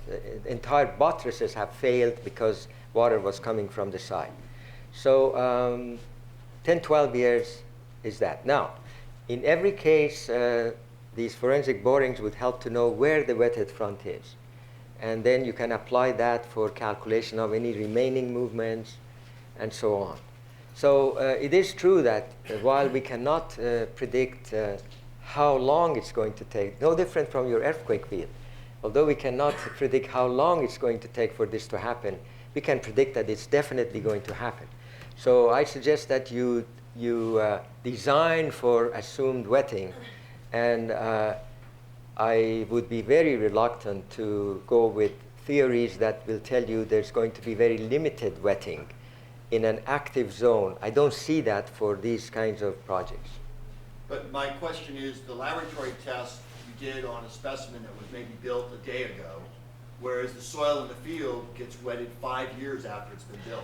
entire buttresses have failed because water was coming from the side. So 10, 12 years is that. Now, in every case, these forensic borings would help to know where the wetted front is. And then you can apply that for calculation of any remaining movements and so on. So it is true that while we cannot predict how long it's going to take, no different from your earthquake field, although we cannot predict how long it's going to take for this to happen, we can predict that it's definitely going to happen. So I suggest that you design for assumed wetting. And I would be very reluctant to go with theories that will tell you there's going to be very limited wetting in an active zone. I don't see that for these kinds of projects. But my question is, the laboratory test you did on a specimen that was maybe built a day ago, whereas the soil in the field gets wetted 5 years after it's been built.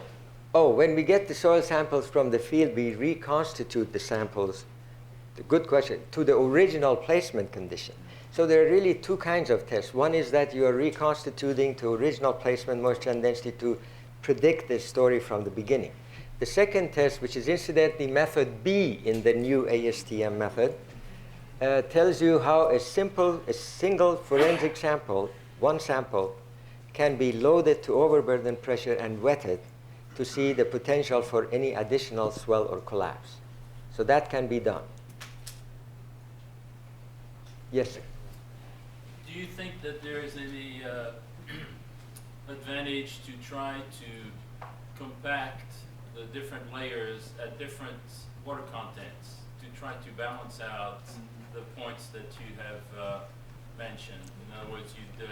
Oh, when we get the soil samples from the field, we reconstitute the samples. Good question. To the original placement condition. So there are really two kinds of tests. One is that you are reconstituting to original placement moisture and density to predict the story from the beginning. The second test, which is incidentally method B in the new ASTM method, tells you how a single forensic sample, one sample, can be loaded to overburden pressure and wetted to see the potential for any additional swell or collapse. So that can be done. Yes, sir. Do you think that there is any advantage to try to compact the different layers at different water contents to try to balance out the points that you have mentioned. In other words, you'd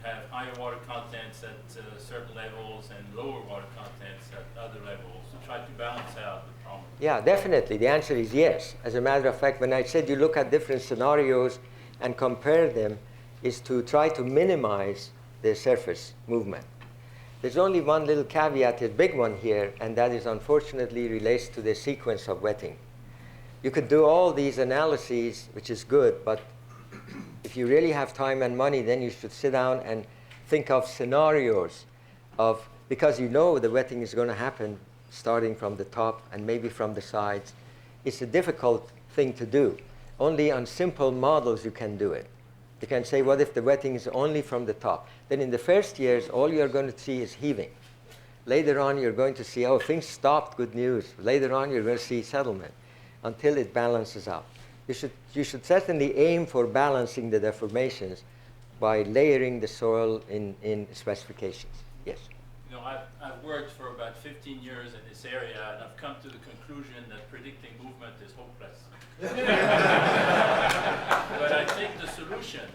have higher water contents at certain levels and lower water contents at other levels to try to balance out the problem. Yeah, definitely. The answer is yes. As a matter of fact, when I said you look at different scenarios and compare them, is to try to minimize the surface movement. There's only one little caveat, a big one here, and that is unfortunately relates to the sequence of wetting. You could do all these analyses, which is good, but if you really have time and money, then you should sit down and think of scenarios of, because you know the wetting is going to happen starting from the top and maybe from the sides. It's a difficult thing to do. Only on simple models you can do it. You can say, what if the wetting is only from the top? Then in the first years, all you're going to see is heaving. Later on, you're going to see, oh, things stopped, good news. Later on, you're going to see settlement until it balances out. You should certainly aim for balancing the deformations by layering the soil in specifications. Yes? You know, I've worked for about 15 years in this area, and I've come to the conclusion that predicting movement is hopeless. But I think the solution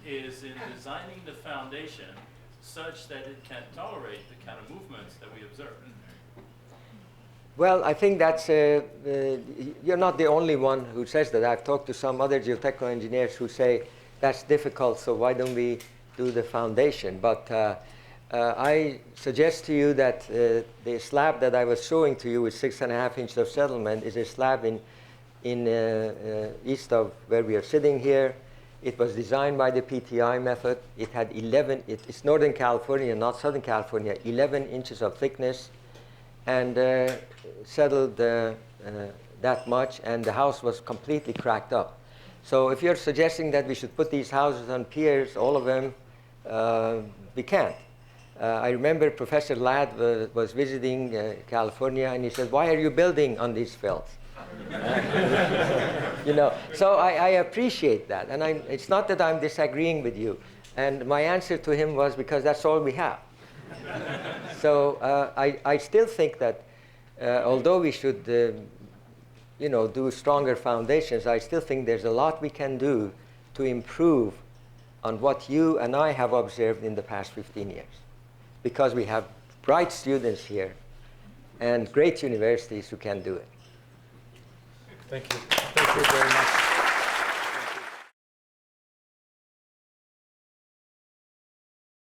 is in designing the foundation such that it can tolerate the kind of movements that we observe. Well, I think that's, you're not the only one who says that. I've talked to some other geotechnical engineers who say that's difficult, so why don't we do the foundation? But I suggest to you that the slab that I was showing to you with 6.5 inches of settlement is a slab in east of where we are sitting here. It was designed by the PTI method. It had 11, it's Northern California, not Southern California, 11 inches of thickness, and settled that much, and the house was completely cracked up. So if you're suggesting that we should put these houses on piers, all of them, we can't. I remember Professor Ladd was visiting California, and he said, why are you building on these fields? You know, so I appreciate that, and it's not that I'm disagreeing with you. And my answer to him was, because that's all we have. So I still think that although we should you know, do stronger foundations, I still think there's a lot we can do to improve on what you and I have observed in the past 15 years. Because we have bright students here and great universities who can do it. Thank you. Thank you very much.